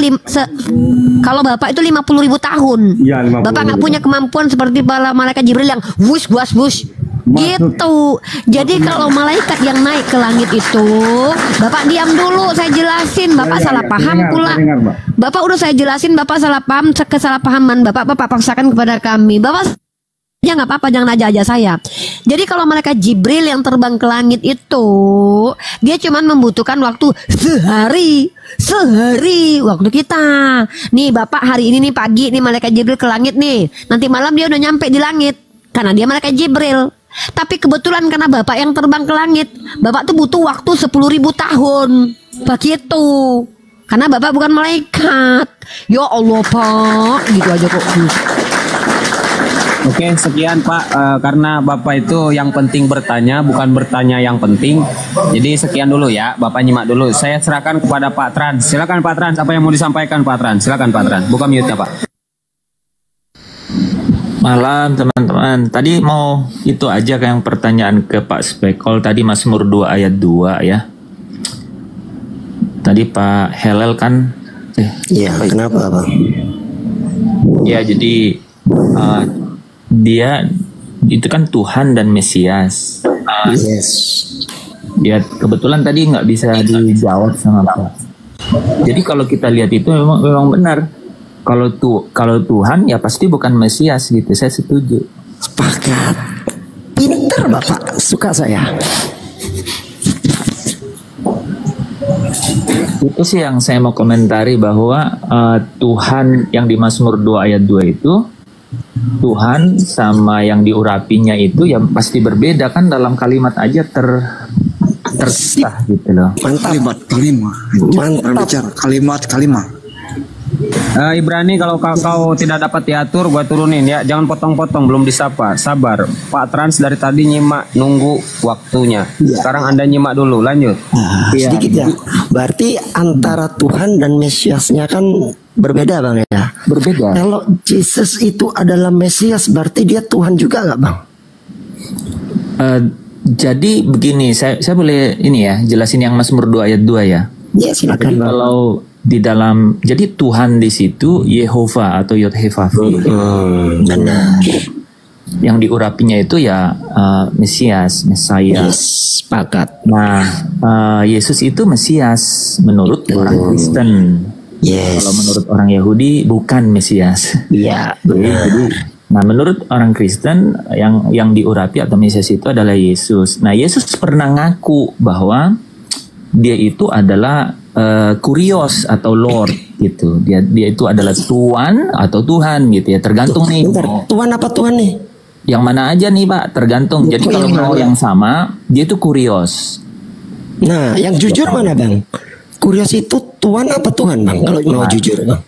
kalau Bapak itu 50.000 tahun. Ya, 50.000 Bapak nggak punya kemampuan seperti para malaikat Jibril yang wush. Gitu. Jadi kalau malaikat yang naik ke langit itu, Bapak diam dulu, saya jelasin. Bapak salah paham pula. Bapak udah saya jelasin, Bapak salah paham, kesalahpahaman Bapak paksakan kepada kami. Bapak ya nggak apa-apa, jangan aja saya. Jadi kalau malaikat Jibril yang terbang ke langit itu, dia cuma membutuhkan waktu sehari waktu kita. Nih Bapak hari ini nih pagi nih malaikat Jibril ke langit nih. Nanti malam dia udah nyampe di langit karena dia malaikat Jibril. Tapi kebetulan karena Bapak yang terbang ke langit, Bapak tuh butuh waktu 10.000 tahun. Begitu. Karena Bapak bukan malaikat. Ya Allah Pak, gitu aja kok. Oke, sekian Pak. Karena Bapak itu yang penting bertanya, bukan bertanya yang penting. Jadi sekian dulu ya, Bapak nyimak dulu. Saya serahkan kepada Pak Trans. Silakan Pak Trans, apa yang mau disampaikan Pak Trans? Silakan Pak Trans. Buka mute-nya Pak. Malam teman-teman. Tadi mau itu aja kayak yang pertanyaan ke Pak Spekol tadi Mazmur 2 ayat 2 ya. Tadi Pak Helel kan Iya, kenapa Bang? ya jadi dia itu kan Tuhan dan Mesias. Yes. Ya kebetulan tadi nggak bisa dijawab sama Pak. Jadi kalau kita lihat itu memang benar. Kalau Tuhan ya pasti bukan Mesias gitu. Saya setuju. Sepakat. Pintar Bapak, suka saya. Itu sih yang saya mau komentari bahwa Tuhan yang di Mazmur 2 ayat 2 itu Tuhan sama yang diurapinya itu ya pasti berbeda kan, dalam kalimat aja terpisah gitu loh. Mantap. Kalimat. Ibrani, kalau kau tidak dapat diatur, gua turunin ya. Jangan potong-potong, belum disapa. Sabar. Pak Trans dari tadi nyimak, nunggu waktunya. Sekarang Anda nyimak dulu, lanjut. Sedikit ya. Berarti antara Tuhan dan Mesiasnya kan berbeda Bang ya. Berbeda. Kalau Jesus itu adalah Mesias, berarti dia Tuhan juga nggak Bang? Jadi begini, saya boleh ini ya jelasin yang Mazmur 2 ayat 2 ya. Ya silakan Bang. Kalau di dalam, jadi Tuhan di situ Yehova atau Yod-Heh-Vav-He. Benar. Yang diurapinya itu ya Mesias, Mesaya. Yes, sepakat. Nah, Yesus itu Mesias menurut orang Kristen. Yes. Kalau menurut orang Yahudi bukan Mesias. Iya. Jadi, nah menurut orang Kristen yang diurapi atau Mesias itu adalah Yesus. Nah, Yesus pernah ngaku bahwa dia itu adalah Kurios atau Lord gitu. Dia itu adalah Tuhan atau Tuhan gitu ya. Tergantung nih. Bentar, Tuhan apa Tuhan nih? Yang mana aja nih Pak, tergantung. Jadi kalau mau yang sama, dia itu Kurios. Nah, yang jujur mana Bang? Kurios itu Tuhan apa Tuhan Bang? Kalau mau jujur Bang.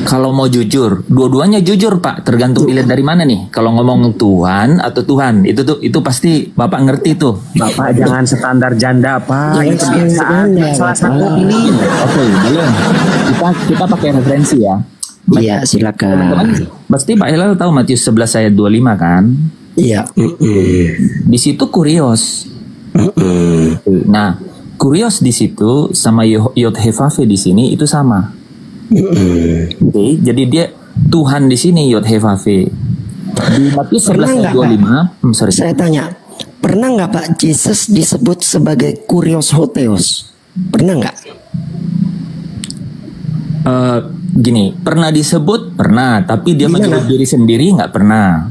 Kalau mau jujur, dua-duanya jujur Pak, tergantung dilihat dari mana nih. Kalau ngomong Tuhan atau Tuhan, itu pasti Bapak ngerti tuh. Bapak jangan standar janda Pak. Jangan Itu kebiasaan. Salah satu pilih. Oke, belum. Kita pakai referensi ya. Iya, silakan. Pasti Pak Hilal tahu Matius 11 ayat 25 kan? Iya. Di situ Kurios. Nah, Kurios di situ sama Yod-Heh-Vav-He di sini itu sama. Oke, jadi dia Tuhan di sini Yod-Heh-Vav-He. Di Matius 11 ayat 25. Saya tanya, Pernah nggak Pak Yesus disebut sebagai kurios hoteos? Pernah nggak? Gini, pernah disebut pernah, tapi dia Gimana? menyebut diri sendiri nggak pernah.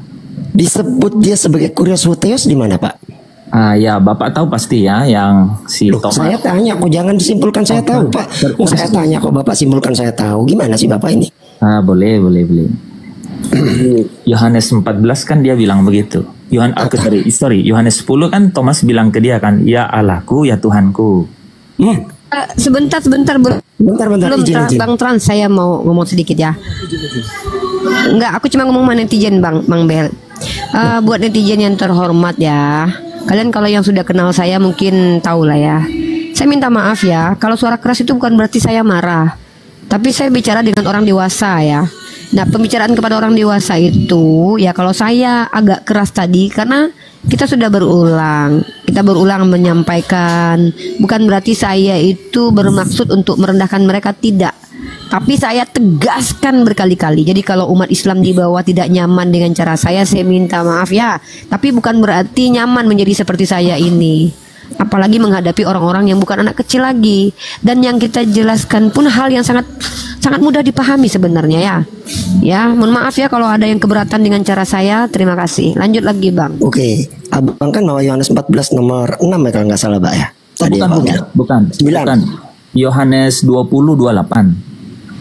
Disebut dia sebagai kurios hoteos di mana Pak? Ya Bapak tahu pasti ya yang si Loh, Thomas. saya tanya kok, jangan disimpulkan saya tahu Pak. Saya tanya kok Bapak simpulkan saya tahu. Gimana sih Bapak ini? Boleh. Yohanes 14 kan dia bilang begitu. Yohanes 10 kan Thomas bilang ke dia kan, ya Allahku, ya Tuhanku. Sebentar, Bentar, belum izin. Bang Trans, saya mau ngomong sedikit ya. Enggak, aku cuma ngomong sama netizen Bang Bel. Buat netizen yang terhormat ya, kalian kalau yang sudah kenal saya mungkin tahu lah ya. Saya minta maaf ya, kalau suara keras itu bukan berarti saya marah, tapi saya bicara dengan orang dewasa ya. Nah, pembicaraan kepada orang dewasa itu ya, kalau saya agak keras tadi karena kita sudah berulang menyampaikan, bukan berarti saya itu bermaksud untuk merendahkan mereka, tidak. Tapi saya tegaskan berkali-kali. Jadi kalau umat Islam di bawah tidak nyaman dengan cara saya minta maaf ya. Tapi bukan berarti nyaman menjadi seperti saya ini. Apalagi menghadapi orang-orang yang bukan anak kecil lagi. Dan yang kita jelaskan pun hal yang sangat mudah dipahami sebenarnya ya. Ya, mohon maaf ya kalau ada yang keberatan dengan cara saya. Terima kasih. Lanjut lagi Bang. Oke, Abang kan bawa Yohanes 14 nomor 6 ya kalau nggak salah Pak ya. Tadi Bukan. Yohanes 20:28.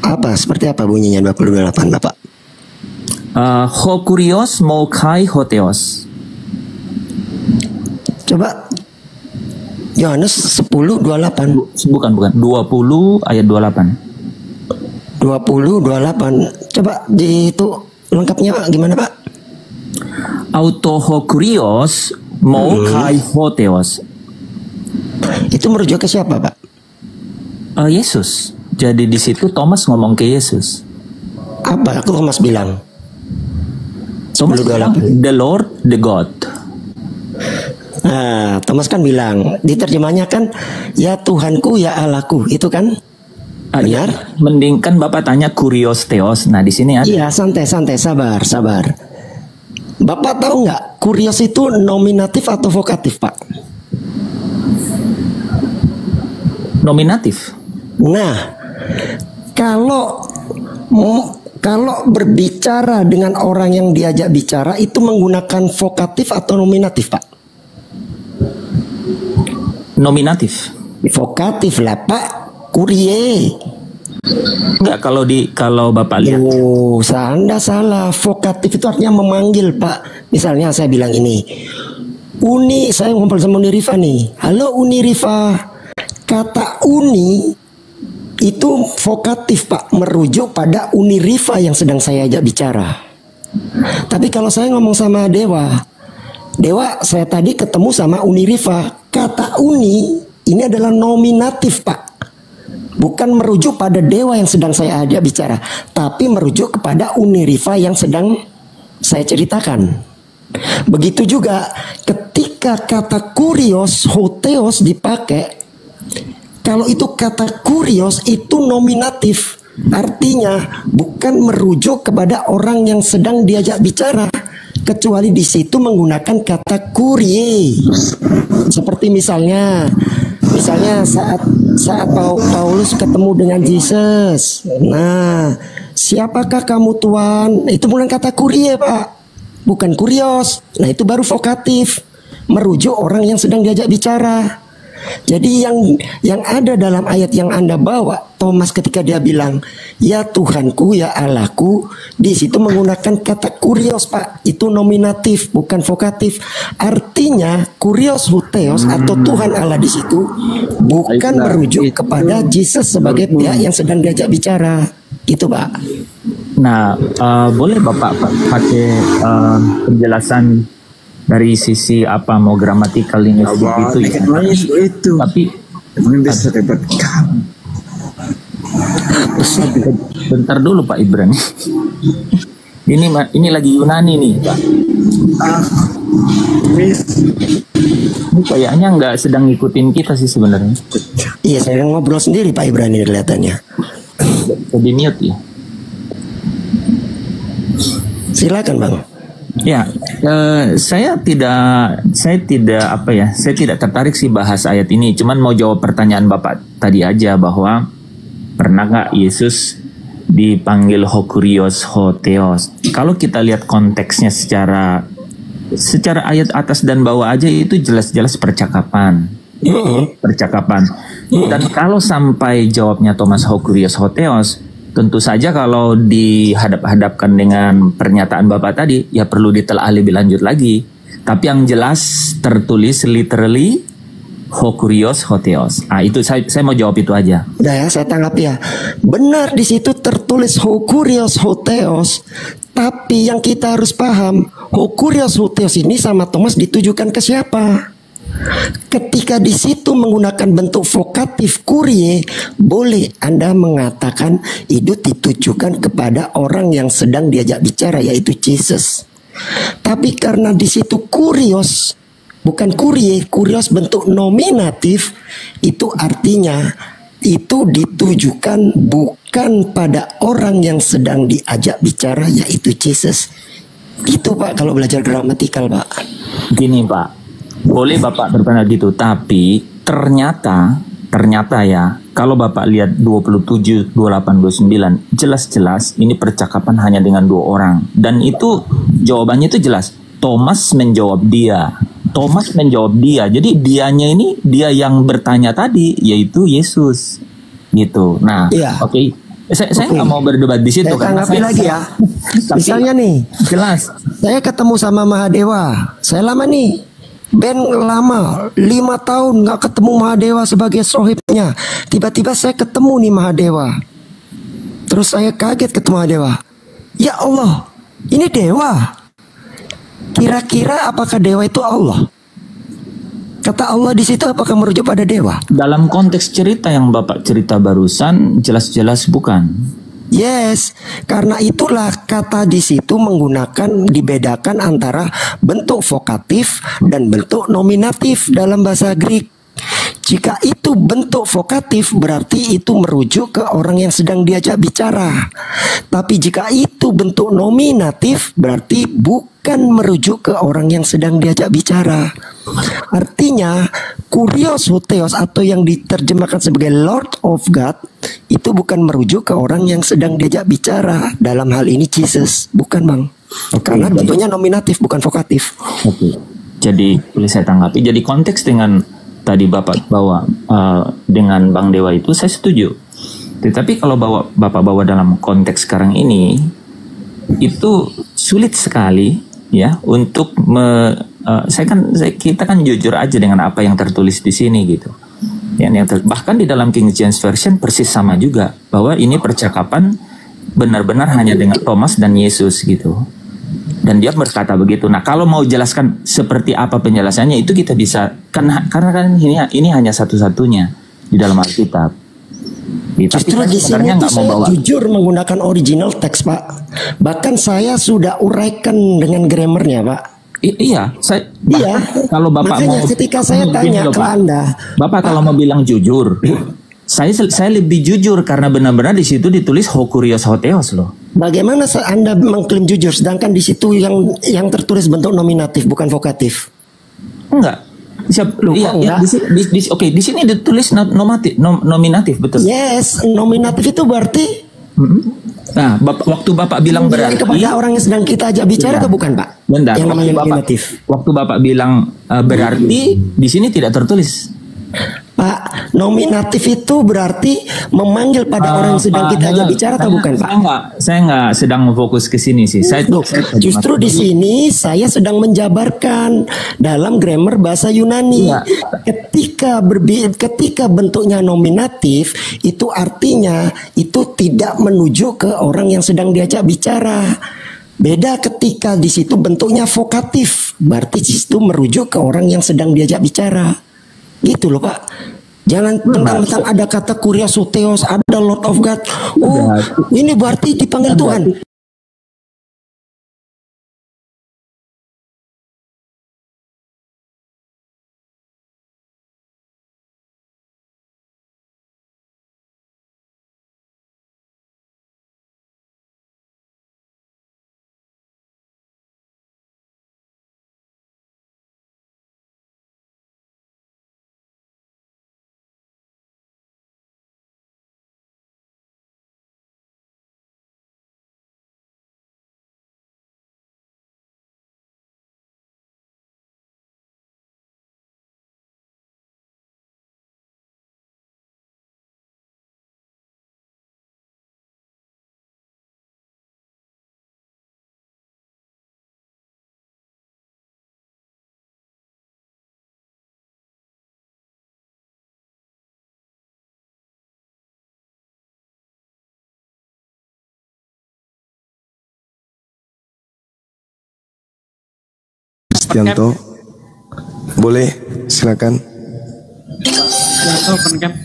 Apa? Seperti apa bunyinya 28 Bapak? Ho kurios mo kai hoteos. Coba Yohanes 10:28. Bukan. 20 ayat 28. 20:28. Coba di itu lengkapnya gimana Pak? Auto ho kurios mo kai hoteos. Itu merujuk ke siapa Pak? Yesus. Jadi di situ Thomas ngomong ke Yesus. Apa? Aku Thomas bilang. Thomas bilang, the Lord, the God. Nah, Thomas kan bilang, diterjemahnya kan, ya Tuhanku, ya Allahku, itu kan? Benar? Mending kan Bapak tanya kurios theos. Nah di sini ada. Iya, santai, sabar. Bapak tahu nggak, kurios itu nominatif atau vokatif Pak? Nominatif. Nah, kalau berbicara dengan orang yang diajak bicara itu menggunakan vokatif atau nominatif Pak? Nominatif. Vokatif lah Pak, kurie. Enggak, kalau Bapak lihat. Oh, Anda salah. Vokatif itu artinya memanggil Pak. Misalnya saya bilang ini, Uni, saya ngobrol sama Uni Rifa nih. Halo Uni Rifa. Kata Uni itu vokatif Pak, merujuk pada Uni Rifa yang sedang saya ajak bicara. Tapi kalau saya ngomong sama Dewa, saya tadi ketemu sama Uni Rifa. Kata Uni ini adalah nominatif Pak, bukan merujuk pada Dewa yang sedang saya ajak bicara, tapi merujuk kepada Uni Rifa yang sedang saya ceritakan. Begitu juga ketika kata kurios, hoteos dipakai. Kalau itu kata kurios itu nominatif, artinya bukan merujuk kepada orang yang sedang diajak bicara, kecuali di situ menggunakan kata kurie. Seperti misalnya saat Paulus ketemu dengan Yesus. Nah, siapakah kamu Tuhan? Itu bukan kata kurie Pak, bukan kurios. Nah itu baru vokatif, merujuk orang yang sedang diajak bicara. Jadi yang ada dalam ayat yang Anda bawa, Thomas ketika dia bilang, ya Tuhanku, ya Allahku, di situ menggunakan kata kurios Pak, itu nominatif bukan vokatif. Artinya kurios huteos atau Tuhan Allah di situ bukan merujuk kepada Yesus sebagai pihak yang sedang diajak bicara. Itu Pak. Nah, boleh Bapak pakai penjelasan dari sisi apa mau gramatikal linguistik itu ya. Tapi bentar dulu Pak Ibran. Ini lagi Yunani nih Pak. Ini kayaknya nggak sedang ngikutin kita sih sebenarnya. Iya, saya ngobrol sendiri Pak Ibran ini kelihatannya. Jadi mute ya. Silakan Bang. Ya, saya tidak tertarik sih bahas ayat ini. Cuman mau jawab pertanyaan Bapak tadi aja bahwa pernah nggak Yesus dipanggil Hokurios Hotheos? Kalau kita lihat konteksnya secara ayat atas dan bawah aja itu jelas-jelas percakapan. Dan kalau sampai jawabnya Thomas Hokurios Hotheos, tentu saja kalau dihadap-hadapkan dengan pernyataan Bapak tadi, ya perlu ditelaah lebih lanjut lagi. Tapi yang jelas tertulis literally Hokurios Hotheos. Itu saya mau jawab itu aja. Udah ya, saya tanggapi ya. Benar di situ tertulis Hokurios Hotheos. Tapi yang kita harus paham, Hokurios Hotheos ini sama Thomas ditujukan ke siapa? Ketika di situ menggunakan bentuk vokatif kurie, boleh Anda mengatakan itu ditujukan kepada orang yang sedang diajak bicara, yaitu Jesus. Tapi karena di situ kurios, bukan kurie, kurios bentuk nominatif, itu artinya itu ditujukan bukan pada orang yang sedang diajak bicara, yaitu Jesus. Itu Pak kalau belajar gramatikal Pak. Gini Pak, boleh Bapak berpendapat gitu, tapi ternyata ya, kalau Bapak lihat 27, 28, 29, jelas-jelas ini percakapan hanya dengan 2 orang. Dan itu jawabannya itu jelas. Thomas menjawab dia. Jadi dianya ini, dia yang bertanya tadi, yaitu Yesus. Gitu. Nah, oke. Saya nggak mau berdebat di situ. Saya tanggapi lagi ya. Misalnya nih, jelas. Saya ketemu sama Mahadewa. Saya lama nih. Ben lama 5 tahun nggak ketemu Mahadewa sebagai sohibnya. Tiba-tiba saya ketemu nih Mahadewa. Terus saya kaget ketemu Mahadewa. Ya Allah, ini dewa. Kira-kira apakah dewa itu Allah? Kata Allah di situ apakah merujuk pada dewa? Dalam konteks cerita yang Bapak cerita barusan, jelas-jelas bukan. Yes, karena itulah kata di situ dibedakan antara bentuk vokatif dan bentuk nominatif dalam bahasa Greek. Jika itu bentuk vokatif berarti itu merujuk ke orang yang sedang diajak bicara. Tapi jika itu bentuk nominatif berarti bukan merujuk ke orang yang sedang diajak bicara. Artinya Kurios Hotheos atau yang diterjemahkan sebagai Lord of God itu bukan merujuk ke orang yang sedang diajak bicara. Dalam hal ini Jesus, bukan Bang. Karena bentuknya nominatif bukan vokatif. Jadi boleh saya tanggapi. Jadi konteks dengan tadi Bapak bawa dengan Bang Dewa itu saya setuju. Tetapi kalau Bapak bawa dalam konteks sekarang ini itu sulit sekali ya untuk kita kan jujur aja dengan apa yang tertulis di sini gitu. Bahkan di dalam King James Version persis sama juga bahwa ini percakapan benar-benar hanya dengan Thomas dan Yesus gitu. Dan dia berkata begitu. Nah, kalau mau jelaskan seperti apa penjelasannya itu kita bisa karena kan ini hanya satu-satunya di dalam Alkitab. Justru di sini tuh saya jujur menggunakan original teks Pak. Bahkan saya sudah uraikan dengan grammarnya Pak. Iya, kalau Bapak makanya mau ketika saya tanya ke Anda, Bapak kalau mau bilang jujur, saya lebih jujur karena benar-benar di situ ditulis Hokurios Hotheos loh. Bagaimana Anda mengklaim jujur sedangkan di situ yang tertulis bentuk nominatif bukan vokatif? Enggak. Di sini ditulis nominatif betul. Yes, nominatif itu berarti. Nah, waktu Bapak bilang berarti kepada orang yang sedang kita ajak bicara atau bukan Pak? Bentar, yang namanya nominatif. Waktu Bapak bilang berarti di sini tidak tertulis. Pak, nominatif itu berarti memanggil pada orang yang sedang kita ajak bicara atau bukan Pak? Saya nggak sedang fokus ke sini sih. Justru di sini saya sedang menjabarkan dalam grammar bahasa Yunani. Ya. Ketika bentuknya nominatif itu artinya itu tidak menuju ke orang yang sedang diajak bicara. Beda ketika di situ bentuknya vokatif, berarti di situ merujuk ke orang yang sedang diajak bicara. Gitu loh Pak. Jangan tentang ada kata Kurios Hotheos, ada Lord of God. Oh, ini berarti dipanggil Tuhan. Kristianto. Boleh, silakan.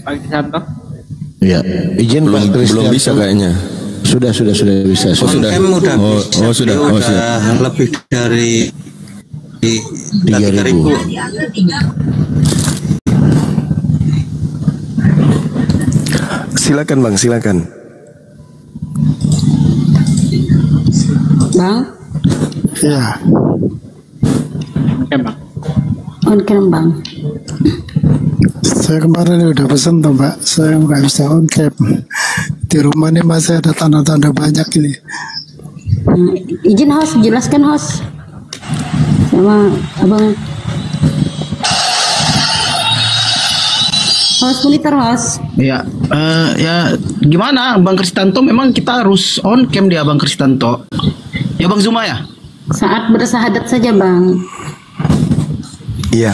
Pak Kristianto. Ya, izin belum bisa kayaknya. Sudah bisa. Sudah. Sudah. Lebih dari 3.000. Silakan Bang, silakan. Bang? Ya. On cam Bang. Saya kemarin udah pesan tuh Mbak, saya nggak bisa on cam. Di rumah ini masih ada tanda-tanda banyak ini. Izin host, jelaskan host. Sama abang. Host, monitor host. Ya, ya gimana Bang Kristanto? Memang kita harus on cam dia Bang Kristanto. Ya Bang Zuma ya? Saat bersahadat saja Bang. Iya.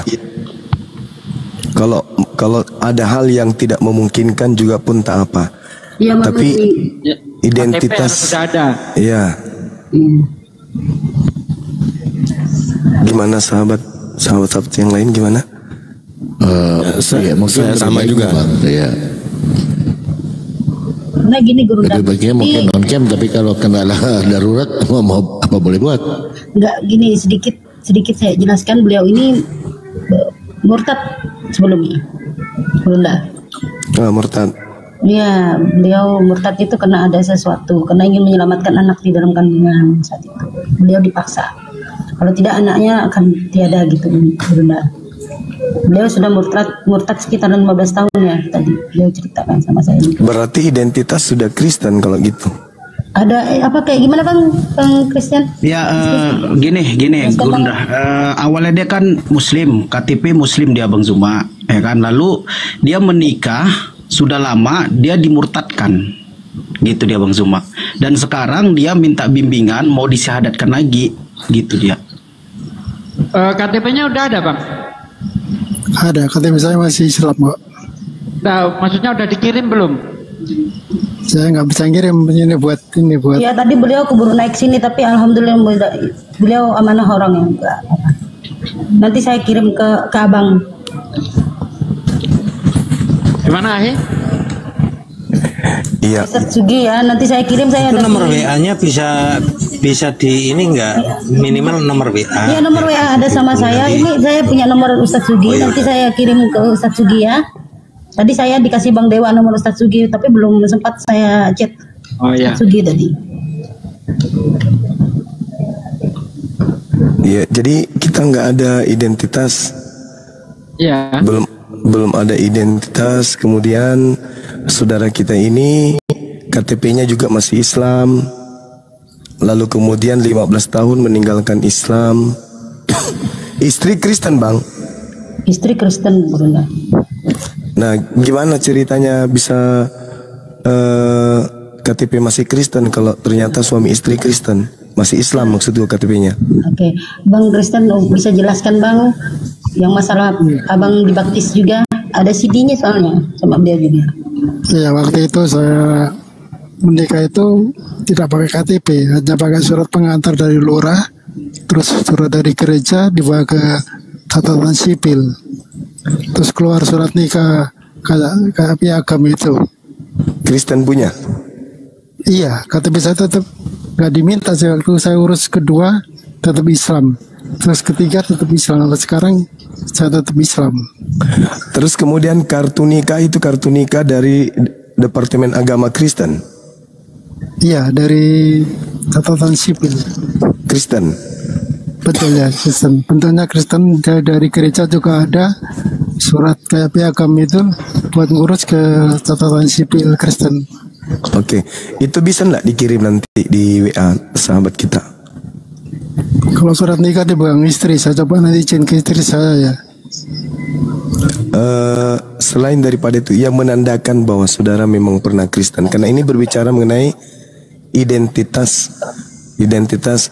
Kalau ada hal yang tidak memungkinkan juga pun tak apa. Ya, tapi identitas sudah ada. Iya. Gimana sahabat yang lain gimana? Saya sama juga. Ya. Nah gini Guru. Lebih baiknya mungkin on cam, tapi kalau kena darurat mau apa boleh buat? Enggak, gini sedikit saya jelaskan. Beliau ini murtad sebelumnya. Bunda. Murtad. Iya, beliau murtad itu karena ada sesuatu, karena ingin menyelamatkan anak di dalam kandungan saat itu. Beliau dipaksa. Kalau tidak anaknya akan tiada gitu, Bunda. Beliau sudah murtad sekitar 15 tahun ya tadi. Beliau ceritakan sama saya. Berarti identitas sudah Kristen kalau gitu. Ada apa kayak gimana Bang Christian? Ya gini Gurunda. Awalnya dia kan Muslim, KTP Muslim dia Bang Zuma, ya kan. Lalu dia menikah sudah lama, dia dimurtadkan, gitu dia Bang Zuma. Dan sekarang dia minta bimbingan mau disyahadatkan lagi, gitu dia. KTP-nya udah ada Bang? Ada, KTP saya masih Islam kok. Nah, maksudnya udah dikirim belum? Saya nggak bisa ngirim ini buat. Ya tadi beliau keburu naik sini, tapi alhamdulillah beliau amanah orang yang enggak. Nanti saya kirim ke abang. Gimana Ahi? Iya. Ustaz Sugi ya, nanti saya kirim. Saya itu nomor WA-nya bisa di ini enggak, minimal nomor WA. Iya, nomor WA ada sama saya. Ini saya punya nomor Ustaz Sugi. Nanti saya kirim ke Ustaz Sugi ya. Tadi saya dikasih Bang Dewa nomor Ustaz Sugi, tapi belum sempat saya chat Ustaz Sugi tadi. Iya, jadi kita nggak ada identitas. Iya. Belum ada identitas. Kemudian saudara kita ini KTP-nya juga masih Islam. Lalu kemudian 15 tahun meninggalkan Islam. Istri Kristen Bang. Istri Kristen Bunda. Nah, gimana ceritanya bisa KTP masih Kristen kalau ternyata suami istri Kristen? Masih Islam maksud gue KTP-nya. Oke, Bang Kristen bisa jelaskan Bang yang masalah abang dibaptis juga, ada CD-nya soalnya sama dia juga. Ya, waktu itu saya menikah itu tidak pakai KTP, hanya pakai surat pengantar dari lurah, terus surat dari gereja dibawa ke catatan sipil. Terus keluar surat nikah kayak piagam itu. Kristen punya? Iya, KTP saya tetap nggak diminta. Waktu saya urus kedua tetap Islam, terus ketiga tetap Islam. Sekarang saya tetap Islam. Terus kemudian kartu nikah itu kartu nikah dari Departemen Agama Kristen? Iya, dari catatan sipil Kristen. Betul ya, Kristen. Bentuknya Kristen. Dari gereja juga ada surat kayak piagam itu buat ngurus ke catatan sipil Kristen. Oke, itu bisa nggak dikirim nanti di WA sahabat kita? Kalau surat nikah dipegang istri, saya coba nanti izin ke istri saya ya. Selain daripada itu, yang menandakan bahwa saudara memang pernah Kristen, karena ini berbicara mengenai identitas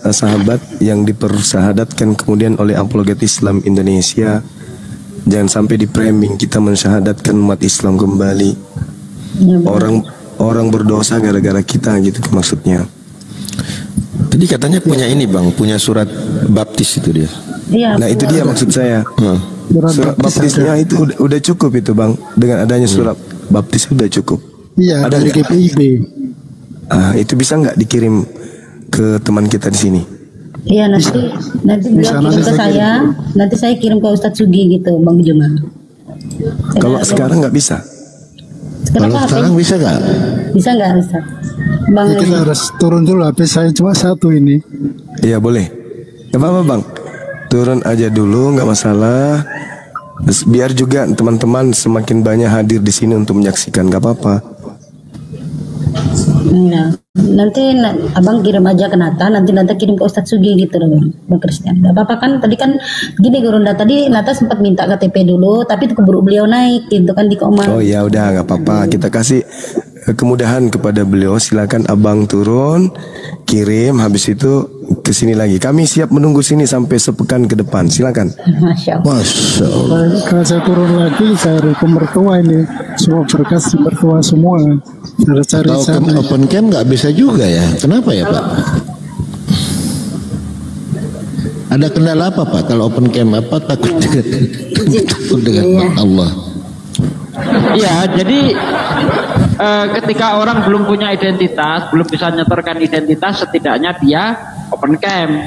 sahabat yang dipersahadatkan kemudian oleh apologet Islam Indonesia. Jangan sampai di framing kita mensyahadatkan umat Islam kembali. Orang berdosa gara-gara kita gitu maksudnya. Tadi katanya punya ini Bang, punya surat baptis itu dia. Iya. Nah itu dia maksud saya. Surat baptisnya itu udah cukup itu bang. Dengan adanya surat baptis udah cukup. Iya, Ada dari nggak? GPIB. Itu bisa nggak dikirim ke teman kita di sini? Iya, nanti beliau kirim ke saya, nanti saya kirim ke Ustadz Sugi gitu, Bang Juma. Kalau sekarang nggak bisa. Kalau sekarang bisa nggak? Bisa nggak Ustadz? Bang Ya, kita harus turun dulu, HP saya cuma satu ini. Iya boleh. Gak apa-apa bang. Turun aja dulu, nggak masalah. Terus biar juga teman-teman semakin banyak hadir di sini untuk menyaksikan, nggak apa-apa. Nah, nanti abang kirim aja ke Nata, nanti kirim ke Ustadz Sugi gitu loh, Bang Christian. Gak apa-apa kan? Tadi kan gini Gurunda, tadi Nata sempat minta KTP dulu, tapi itu keburu beliau naik gitu kan di Koma. Oh ya udah nggak apa-apa. Kita kasih kemudahan kepada beliau. Silakan abang turun, kirim, habis itu ke sini lagi. Kami siap menunggu sini sampai sepekan ke depan. Silakan. Masya Allah. Kalau saya turun lagi, saya ke mertua ini, semua berkas di mertua semua. Harus cari Kalau open camp nggak bisa juga ya. Kenapa ya Pak? Ada kendala apa Pak kalau open camp? Apa takut dengan Allah? Iya, jadi ketika orang belum punya identitas, belum bisa nyetorkan identitas, setidaknya dia open camp.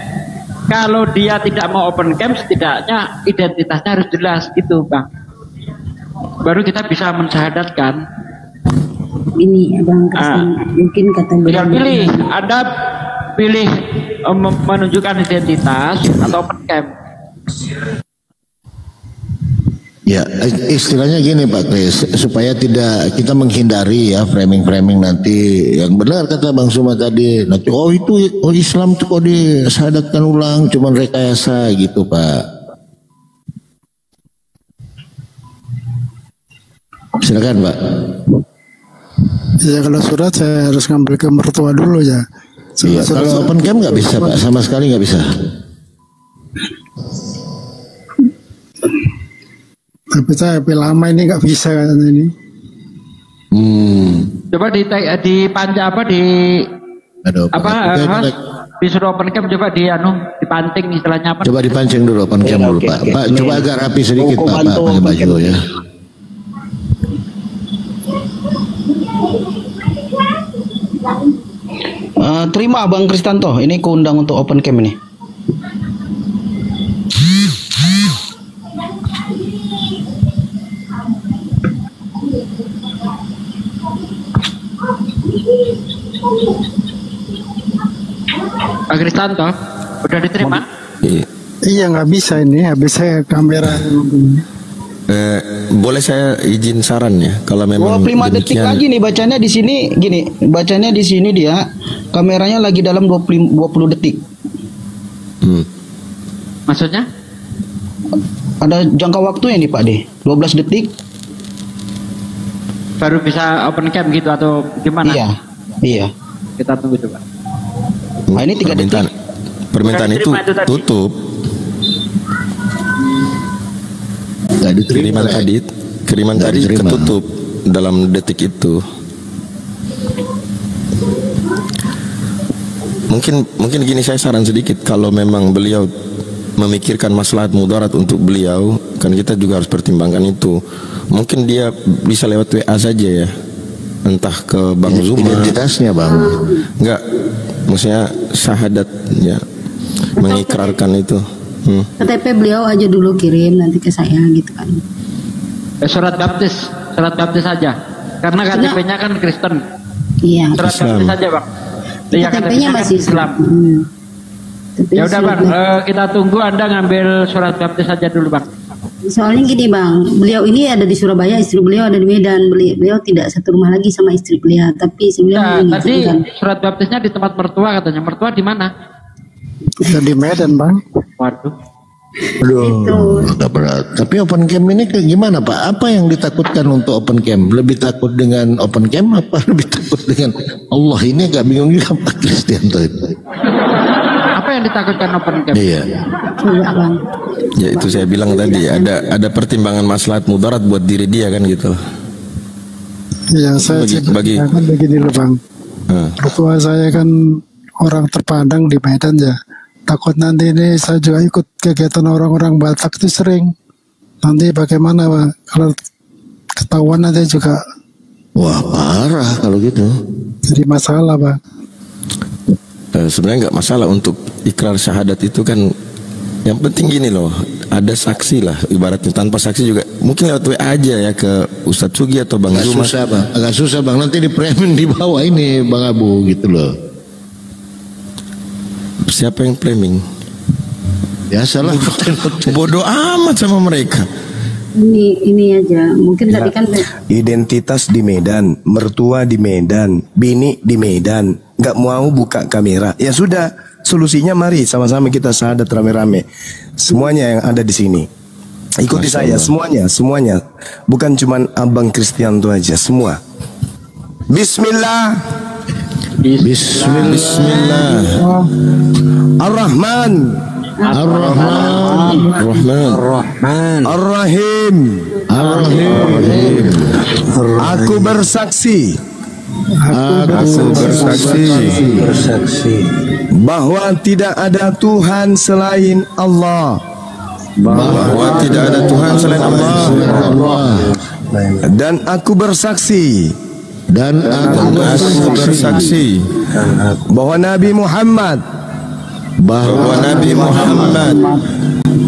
Kalau dia tidak mau open camp, setidaknya identitasnya harus jelas gitu, Bang. Baru kita bisa mensyahadatkan. Ini Abang Kristen, mungkin kata beliau. Pilih, Anda pilih menunjukkan identitas atau open camp. Ya, istilahnya gini Pak Kris, supaya tidak kita menghindari ya framing-framing nanti yang benar kata Bang Suma tadi. Nanti Islam tuh kok disyahadatkan ulang, cuman rekayasa gitu Pak. Silakan Pak. Ya kalau surat saya harus ngambil ke mertua dulu ya. Iya, kalau open camp nggak bisa Pak, sama sekali nggak bisa. Tapi saya HP lama ini nggak bisa kan ini. Coba di panja apa disuruh open camp, coba dipanting istilahnya apa? Coba dipancing dulu open camp dulu Pak. Pak coba agak rapi sedikit Pak, pakai baju ya. Terima Bang Kristanto, ini keundang untuk open camp ini. Pak Kristanto, udah diterima? Iya nggak bisa ini, habis saya kamera. Boleh saya izin saran ya, kalau memang 25 detik lagi nih bacanya di sini gini, bacanya di sini dia kameranya lagi dalam 20 detik. Maksudnya? Ada jangka waktunya nih Pak D, 12 detik. Baru bisa open camp gitu atau gimana? Iya. Kita tunggu coba. Nah, ini 3 detik. Permintaan itu tutup. Kiriman tadi ketutup dalam detik itu. Mungkin gini, saya saran sedikit, kalau memang beliau memikirkan maslahat mudarat untuk beliau, kan kita juga harus pertimbangkan itu. Mungkin dia bisa lewat WA saja ya, entah ke Bang Zuma. Identitasnya Bang. Enggak, maksudnya syahadat ya, mengikrarkan itu. KTP beliau aja dulu kirim nanti ke saya gitu kan. Surat baptis aja. Karena KTP-nya kan Kristen. Iya. Surat baptis aja Bang. Iya, KTP-nya masih Islam. Ya udah Bang, kita tunggu Anda ngambil surat baptis aja dulu Bang. Soalnya gini Bang, beliau ini ada di Surabaya, istri beliau ada di Medan. Beliau tidak satu rumah lagi sama istri beliau, tapi sebenarnya tadi surat baptisnya di tempat mertua katanya. Mertua di mana? Di Medan Bang. Waduh. Aduh, agak berat. Tapi open camp ini gimana Pak? Apa yang ditakutkan untuk open camp? Lebih takut dengan open camp apa lebih takut dengan Allah? Ini agak bingung juga Pak Kristianto itu. Apa yang ditakutkan open camp? Iya. Bang. Ya itu saya bilang tadi, ada pertimbangan maslahat mudarat buat diri dia kan gitu. Iya, saya kan begini loh Bang. Mertua saya kan orang terpandang di Medan ya. takut nanti ini saya juga ikut kegiatan orang-orang Batak itu sering. Nanti bagaimana Pak? Kalau ketahuan nanti juga. Wah parah kalau gitu. Jadi masalah Pak. Sebenarnya nggak masalah untuk ikrar syahadat itu kan. Yang penting gini loh, ada saksi lah ibaratnya. Tanpa saksi juga mungkin lewat WA aja ya ke Ustadz Sugi atau Bang Zuma. Susah Bang, agak susah Bang. Nanti di framing di bawah ini Bang Abu gitu loh. Siapa yang framing? Biasalah. Bodoh amat sama mereka. Ini aja. Mungkin tadi kan Identitas di Medan, mertua di Medan, bini di Medan, nggak mau buka kamera. Ya sudah, solusinya mari sama-sama kita syahadat rame-rame. Semuanya yang ada di sini. Ikuti saya, semuanya. Bukan cuman Abang Kristianto aja, semua. Bismillah. Bismillah. Ar-Rahman. Ar-Rahim. Aku bersaksi bahwa tidak ada Tuhan selain Allah. Dan aku bersaksi bahwa Nabi Muhammad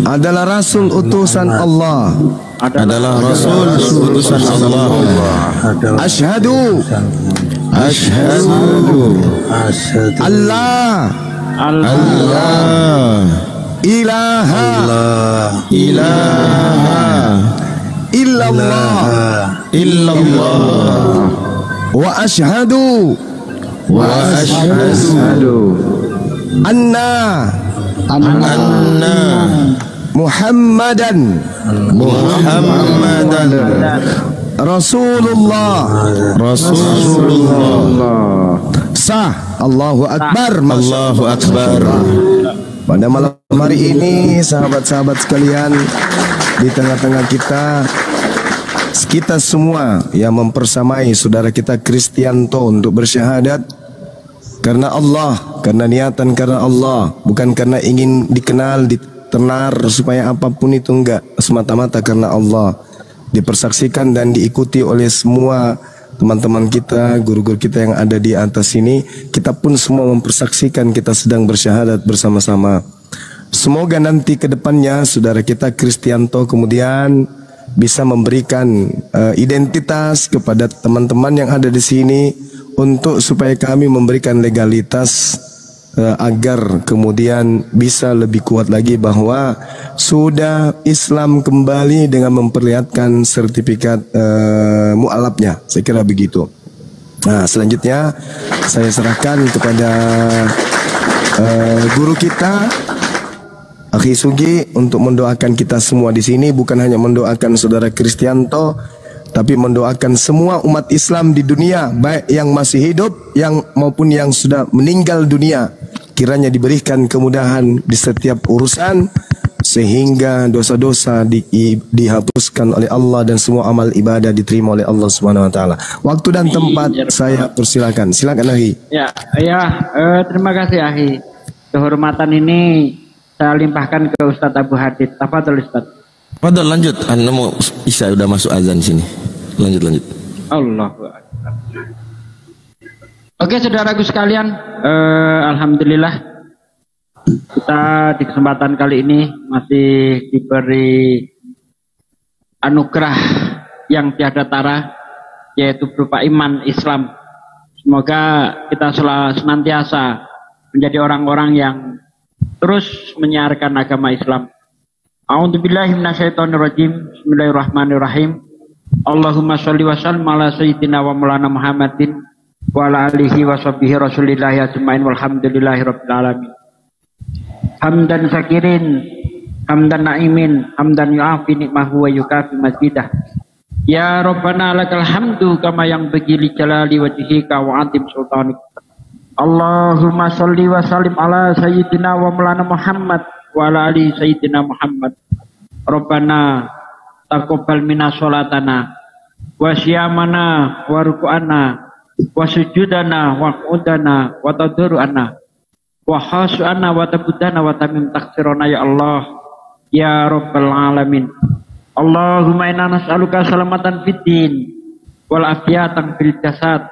adalah Rasul utusan Allah. Asyhadu Allah ilaha illallah wa asyhadu anna Muhammadan Rasulullah. Sah. Allahu Akbar. Pada malam hari ini sahabat-sahabat sekalian, di tengah-tengah kita semua yang mempersamai saudara kita Kristianto untuk bersyahadat karena Allah, karena niatan karena Allah, bukan karena ingin dikenal, ditenar supaya apapun itu, enggak, semata-mata karena Allah. Dipersaksikan dan diikuti oleh semua teman-teman kita, guru-guru kita yang ada di atas sini. Kita pun semua mempersaksikan kita sedang bersyahadat bersama-sama. Semoga nanti ke depannya saudara kita Kristianto kemudian bisa memberikan identitas kepada teman-teman yang ada di sini untuk supaya kami memberikan legalitas agar kemudian bisa lebih kuat lagi bahwa sudah Islam kembali dengan memperlihatkan sertifikat mu'alafnya. Saya kira begitu. Nah, selanjutnya saya serahkan kepada guru kita Akhi Sugi untuk mendoakan kita semua di sini, bukan hanya mendoakan saudara Kristianto, tapi mendoakan semua umat Islam di dunia, baik yang masih hidup yang maupun yang sudah meninggal dunia. Kiranya diberikan kemudahan di setiap urusan sehingga dosa-dosa dihapuskan oleh Allah dan semua amal ibadah diterima oleh Allah Subhanahu wa taala. Waktu dan tempat saya persilakan. Silakan Akhi. Terima kasih Akhi. Kehormatan ini saya limpahkan ke Ustadz Abu Hadid. Tafadhol Ustadz. Padahal lanjut, Anda mau Isya udah masuk azan sini. Lanjut. Allahu Akbar. Oke saudaraku sekalian, alhamdulillah kita di kesempatan kali ini masih diberi anugerah yang tiada tara, yaitu berupa iman Islam. Semoga kita senantiasa menjadi orang-orang yang terus menyiarkan agama Islam. A'udzubillahi minasyaitonirrajim. Bismillahirrahmanirrahim. Allahumma sholli wa sallim ala sayyidina wa maulana Muhammadin wa ala alihi wa sahbihi rasulillahi ajma'in walhamdulillahi rabbil alamin. Hamdan syakirin, hamdan na'imin, hamdan yu'afi ni'mahu wa yukafi mazidah. Ya Rabbana lakal hamdu kama yang begili jalali wajhika wa atim sultanik. Allahumma sholli wa sallim ala sayyidina wa maulana Muhammad wa ala ali sayyidina Muhammad. Rabbana taqabbal minna sholatana wa syiyamana wa ruku'ana wa sujudana wa qudana wa tadarru'ana wa khasana wa tabudana wa tamim taksirona ya Allah ya rabbal alamin. Allahumma inna nas'aluka salamatan fid din wal afiyatan fil jasad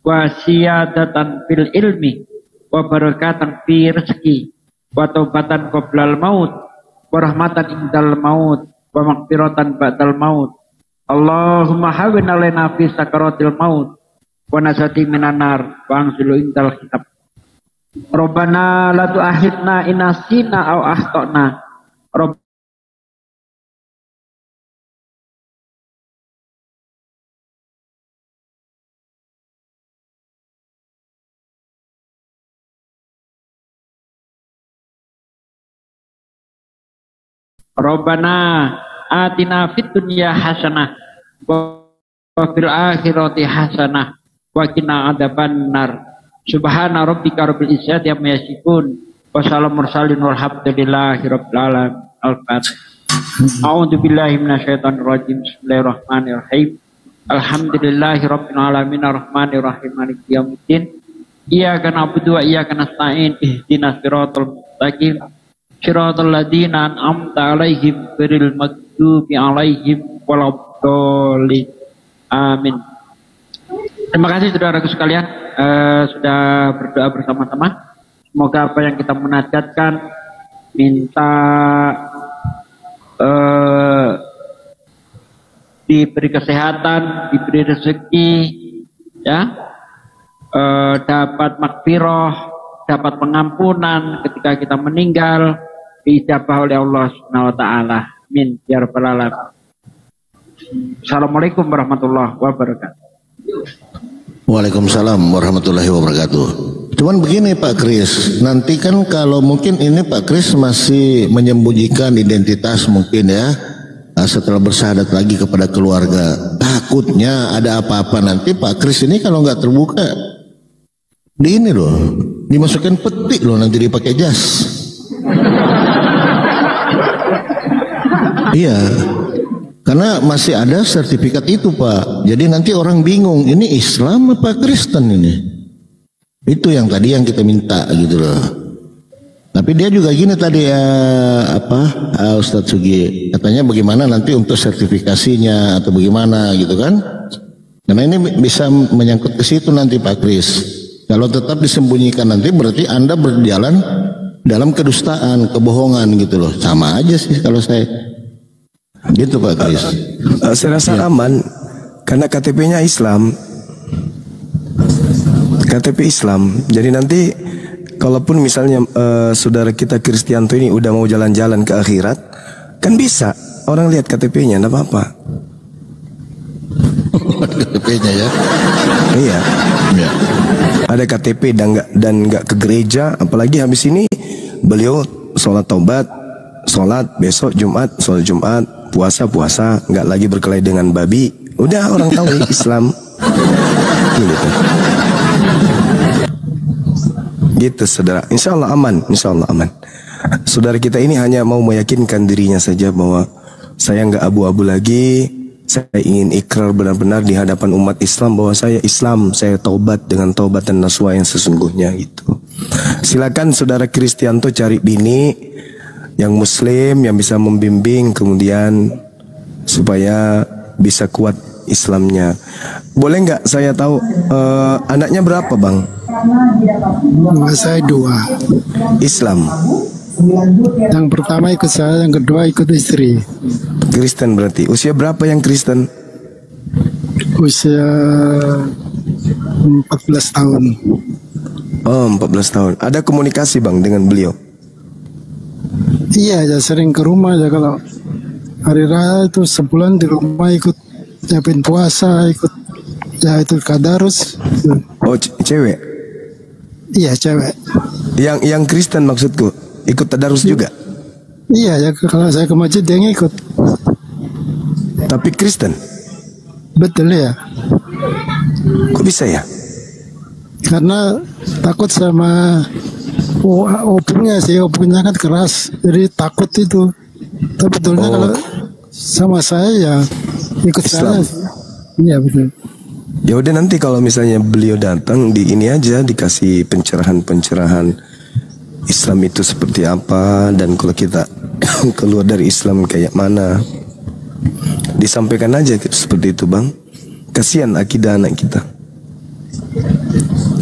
wa siyadatan fil ilmi wa barakatan fi rezeki wa taubatan qoblal maut wa rahmatan indal maut wa maghfiratan ba'dal maut. Allahumma hawwin alaina fi sakaratil maut wa nasati minan nar wa anzilu indal kitab. Rabbana la tu'akhidna in nasina aw akhtana. Rabbana atina fid dunya hasanah wa fil akhirati hasanah wa qina adzabannar. Subhana rabbika rabbil izzati amma yasifun wa salamun mursalin walhamdulillahi rabbil alamin. Al-Fatihah. A'udzu billahi minasyaitonir rajim. Bismillahirrahmanirrahim. Alhamdulillahi rabbil alamin arrahmanir rahim maliki yaumiddin. Iyyaka na'budu wa iyyaka nasta'in. Ihdinas siratal mustaqim. Shiratal ladzina an'amta 'alaihim ghairil maghdubi 'alaihim waladdallin. Amin. Terima kasih saudaraku sekalian sudah berdoa bersama-sama. Semoga apa yang kita munajatkan minta diberi kesehatan, diberi rezeki, ya, dapat makfirah, dapat pengampunan ketika kita meninggal, diijabah oleh Allah Subhanahu wa taala. Amin ya rabbal alamin. Assalamualaikum warahmatullahi wabarakatuh. Waalaikumsalam warahmatullahi wabarakatuh. Cuman begini Pak Kris, nanti kan kalau mungkin ini Pak Kris masih menyembunyikan identitas mungkin ya, setelah bersahadat lagi kepada keluarga. Takutnya ada apa-apa nanti Pak Kris ini kalau nggak terbuka di ini loh, dimasukkan peti loh, nanti dipakai jas. Iya, karena masih ada sertifikat itu Pak. Jadi nanti orang bingung, ini Islam apa Kristen ini? Itu yang tadi yang kita minta gitu loh. Tapi dia juga gini tadi ya, Ustadz Sugi, katanya bagaimana nanti untuk sertifikasinya atau bagaimana gitu kan? Karena ini bisa menyangkut ke situ nanti Pak Kris. Kalau tetap disembunyikan nanti berarti Anda berjalan dalam kedustaan, kebohongan gitu loh. Sama aja sih kalau saya. Gitu Pak Kris. Saya rasa aman karena KTP-nya Islam. KTP Islam. Jadi nanti kalaupun misalnya saudara kita Kristianto ini udah mau jalan-jalan ke akhirat, kan bisa orang lihat KTP-nya, enggak apa-apa. KTP-nya ya. Iya. Ya. Ada KTP dan nggak ke gereja, apalagi habis ini beliau sholat taubat, sholat besok Jumat, sholat Jumat, puasa, nggak lagi berkelahi dengan babi. Udah orang tahu Islam. Gitu. Gitu saudara. Insya Allah aman. Saudara kita ini hanya mau meyakinkan dirinya saja bahwa saya nggak abu-abu lagi. Saya ingin ikrar benar-benar di hadapan umat Islam bahwa saya Islam, saya taubat dengan taubat dan nasuha yang sesungguhnya gitu. Silakan saudara Kristianto cari bini yang muslim yang bisa membimbing kemudian supaya bisa kuat Islamnya. Boleh nggak saya tahu anaknya berapa Bang? Saya 2. Islam. Yang pertama ikut saya, yang kedua ikut istri. Kristen berarti. Usia berapa yang Kristen? Usia 14 tahun. Oh, 14 tahun. Ada komunikasi Bang dengan beliau? Iya, ya sering ke rumah ya, kalau hari raya itu sebulan di rumah ikut nyiapin puasa, ikut ya itu kadarus. Oh, cewek? Iya, cewek. Yang Kristen maksudku, ikut tadarus juga? Iya, ya kalau saya ke masjid dia ngikut. Tapi Kristen? Betul ya. Kok bisa ya? Karena takut sama opungnya sih, opungnya kan keras, jadi takut itu. Tapi betulnya kalau sama saya ya ikut Islam. saya. Iya betul. Ya udah nanti kalau misalnya beliau datang di ini aja dikasih pencerahan Islam itu seperti apa, dan kalau kita keluar dari Islam kayak mana. Disampaikan aja seperti itu bang. Kasihan akidah anak kita,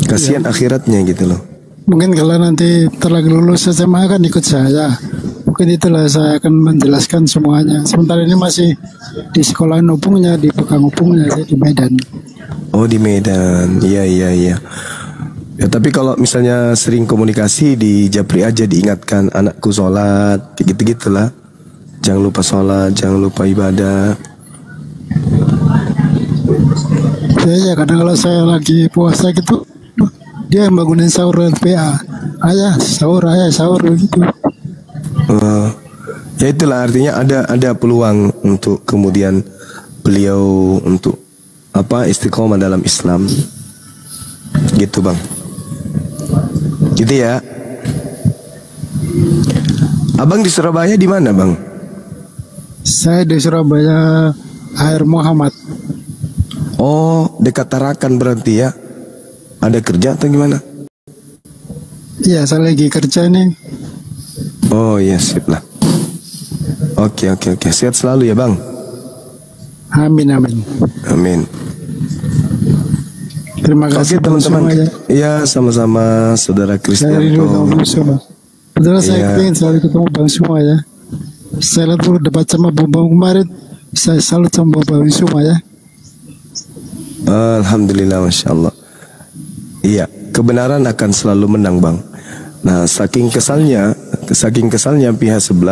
kasihan akhiratnya gitu loh. Mungkin kalau nanti telah lulus SMA kan ikut saya. Mungkin itulah saya akan menjelaskan semuanya. Sementara ini masih di sekolahan opungnya, di pegang opungnya, saya di Medan. Oh di Medan, iya. Ya tapi kalau misalnya sering komunikasi di Japri aja diingatkan, anakku sholat, gitu-gitulah. Jangan lupa sholat, jangan lupa ibadah. Ya kadang kalau saya lagi puasa gitu, dia yang bangunin sahur PA. Ayah sahur gitu. Ya itulah artinya ada peluang untuk kemudian beliau untuk istiqomah dalam Islam. Gitu bang. Gitu ya. Abang di Surabaya di mana bang? Saya di Surabaya Air Muhammad. Oh, dekat Tarakan berarti ya. Ada kerja atau gimana? Iya, saya lagi kerja nih. Oh iya, sip lah. Oke. Sehat selalu ya bang. Amin. Terima kasih teman-teman. Ya sama-sama saudara Kristianto. Padahal saya ingin selalu ketemu Bang Suma ya. Saya lihat debat sama Bang kemarin, saya salut sama Bang Suma ya. Alhamdulillah, Masya Allah. Iya, kebenaran akan selalu menang bang. Nah, saking kesalnya pihak sebelah